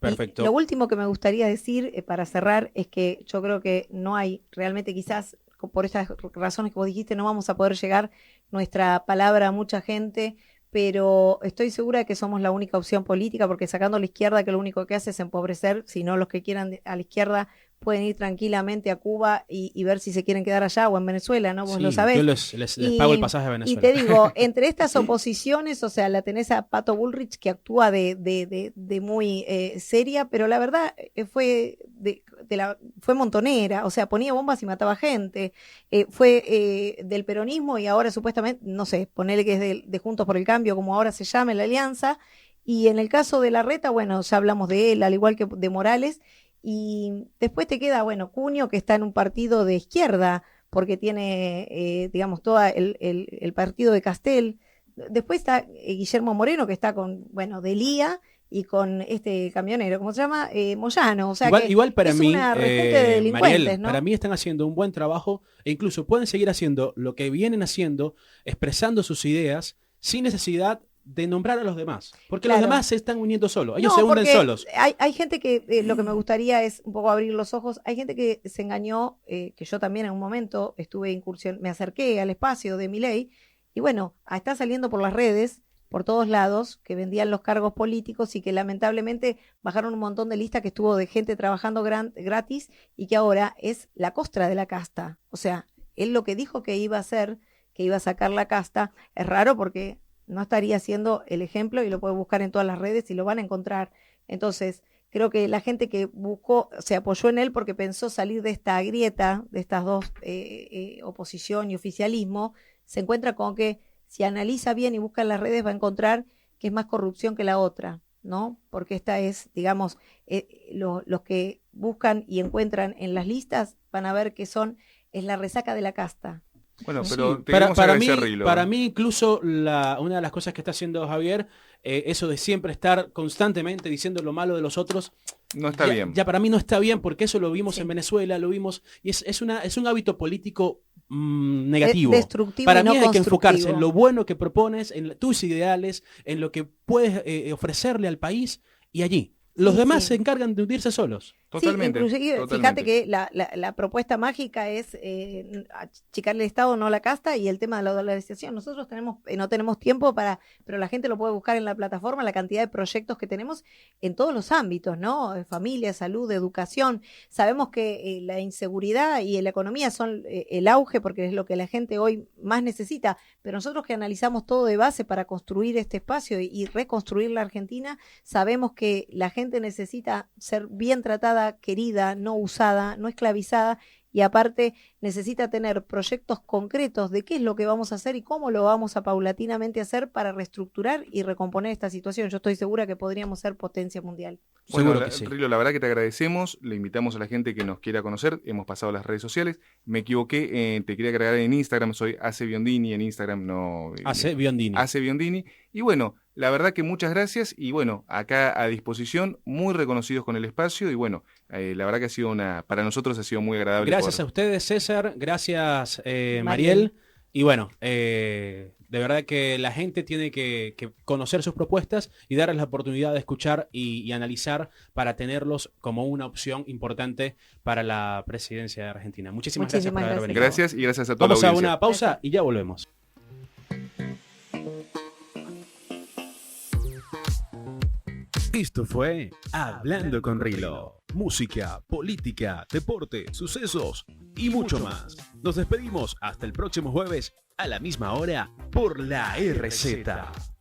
Perfecto. Y lo último que me gustaría decir para cerrar es que yo creo que no hay realmente, quizás por estas razones que vos dijiste, no vamos a poder llegar nuestra palabra a mucha gente, pero estoy segura de que somos la única opción política, porque sacando a la izquierda, que lo único que hace es empobrecer, si no los que quieran a la izquierda pueden ir tranquilamente a Cuba y ver si se quieren quedar allá o en Venezuela, ¿no? Vos Sí, lo sabés. yo les pago el pasaje a Venezuela. Y te digo, entre estas oposiciones, o sea, la tenés a Pato Bullrich, que actúa de muy seria, pero la verdad fue montonera, o sea, ponía bombas y mataba gente, fue del peronismo y ahora supuestamente, no sé, ponele que es de Juntos por el Cambio, como ahora se llame la alianza, y en el caso de Larreta, bueno, ya hablamos de él, al igual que de Morales, y después te queda, bueno, Cunio, que está en un partido de izquierda, porque tiene, digamos, todo el partido de Castel. Después está Guillermo Moreno, que está con, bueno, Delía y con este camionero, ¿cómo se llama? Moyano. O sea, igual para es mí, una rejunte de delincuentes, Mariel, ¿no? para mí están haciendo un buen trabajo e incluso pueden seguir haciendo lo que vienen haciendo, expresando sus ideas sin necesidad de nombrar a los demás, porque Claro. los demás se están uniendo solos, ellos No, se hunden porque solos. Hay gente que lo que me gustaría es un poco abrir los ojos. Hay gente que se engañó, que yo también en un momento me acerqué al espacio de Milei, y bueno, está saliendo por las redes, por todos lados, que vendían los cargos políticos y que lamentablemente bajaron un montón de listas que estuvo de gente trabajando gratis y que ahora es la costra de la casta. O sea, él lo que dijo que iba a hacer, que iba a sacar la casta, es raro porque no estaría haciendo el ejemplo, y lo puede buscar en todas las redes y lo van a encontrar. Entonces, creo que la gente que buscó, se apoyó en él porque pensó salir de esta grieta, de estas dos, oposición y oficialismo, se encuentra con que si analiza bien y busca en las redes va a encontrar que es más corrupción que la otra, ¿no? Porque esta es, digamos, los que buscan y encuentran en las listas van a ver que es la resaca de la casta. Bueno, pero Sí, te queremos agradecer, mí, Rilo. para mí incluso una de las cosas que está haciendo Javier, eso de siempre estar constantemente diciendo lo malo de los otros, No está bien. Ya para mí no está bien, porque eso lo vimos Sí. en Venezuela, lo vimos, y es un hábito político negativo. Destructivo Para y mí no hay que enfocarse constructivo. en lo bueno que propones, en tus ideales, en lo que puedes ofrecerle al país, y allí. Los Sí, demás sí. se encargan de hundirse solos. Totalmente. Sí, inclusive, totalmente. fíjate que la propuesta mágica es achicarle el Estado, no la casta, y el tema de la dolarización. Nosotros no tenemos tiempo pero la gente lo puede buscar en la plataforma, la cantidad de proyectos que tenemos en todos los ámbitos, ¿no? Familia, salud, educación. Sabemos que la inseguridad y la economía son el auge, porque es lo que la gente hoy más necesita, pero nosotros que analizamos todo de base para construir este espacio y reconstruir la Argentina, sabemos que la gente necesita ser bien tratada, querida, no usada, no esclavizada, y aparte necesita tener proyectos concretos de qué es lo que vamos a hacer y cómo lo vamos a paulatinamente hacer para reestructurar y recomponer esta situación. Yo estoy segura que podríamos ser potencia mundial. Bueno, Seguro que sí. Rilo, la verdad que te agradecemos, le invitamos a la gente que nos quiera conocer, hemos pasado las redes sociales, me equivoqué, te quería agregar en Instagram, soy AC Biondini, en Instagram no... Hace Biondini. AC Biondini, y bueno, la verdad que muchas gracias, y bueno, acá a disposición, muy reconocidos con el espacio, y bueno, la verdad que ha sido para nosotros ha sido muy agradable. Gracias a ustedes, César. Gracias, Mariel. Y bueno, de verdad que la gente tiene que conocer sus propuestas y darles la oportunidad de escuchar y analizar para tenerlos como una opción importante para la presidencia de Argentina. Muchísimas gracias por haber venido. Gracias, y gracias a toda Vamos la a audiencia. una pausa y ya volvemos. Esto fue Hablando con Rilo. Música, política, deporte, sucesos y mucho más. Nos despedimos hasta el próximo jueves a la misma hora por la RZ.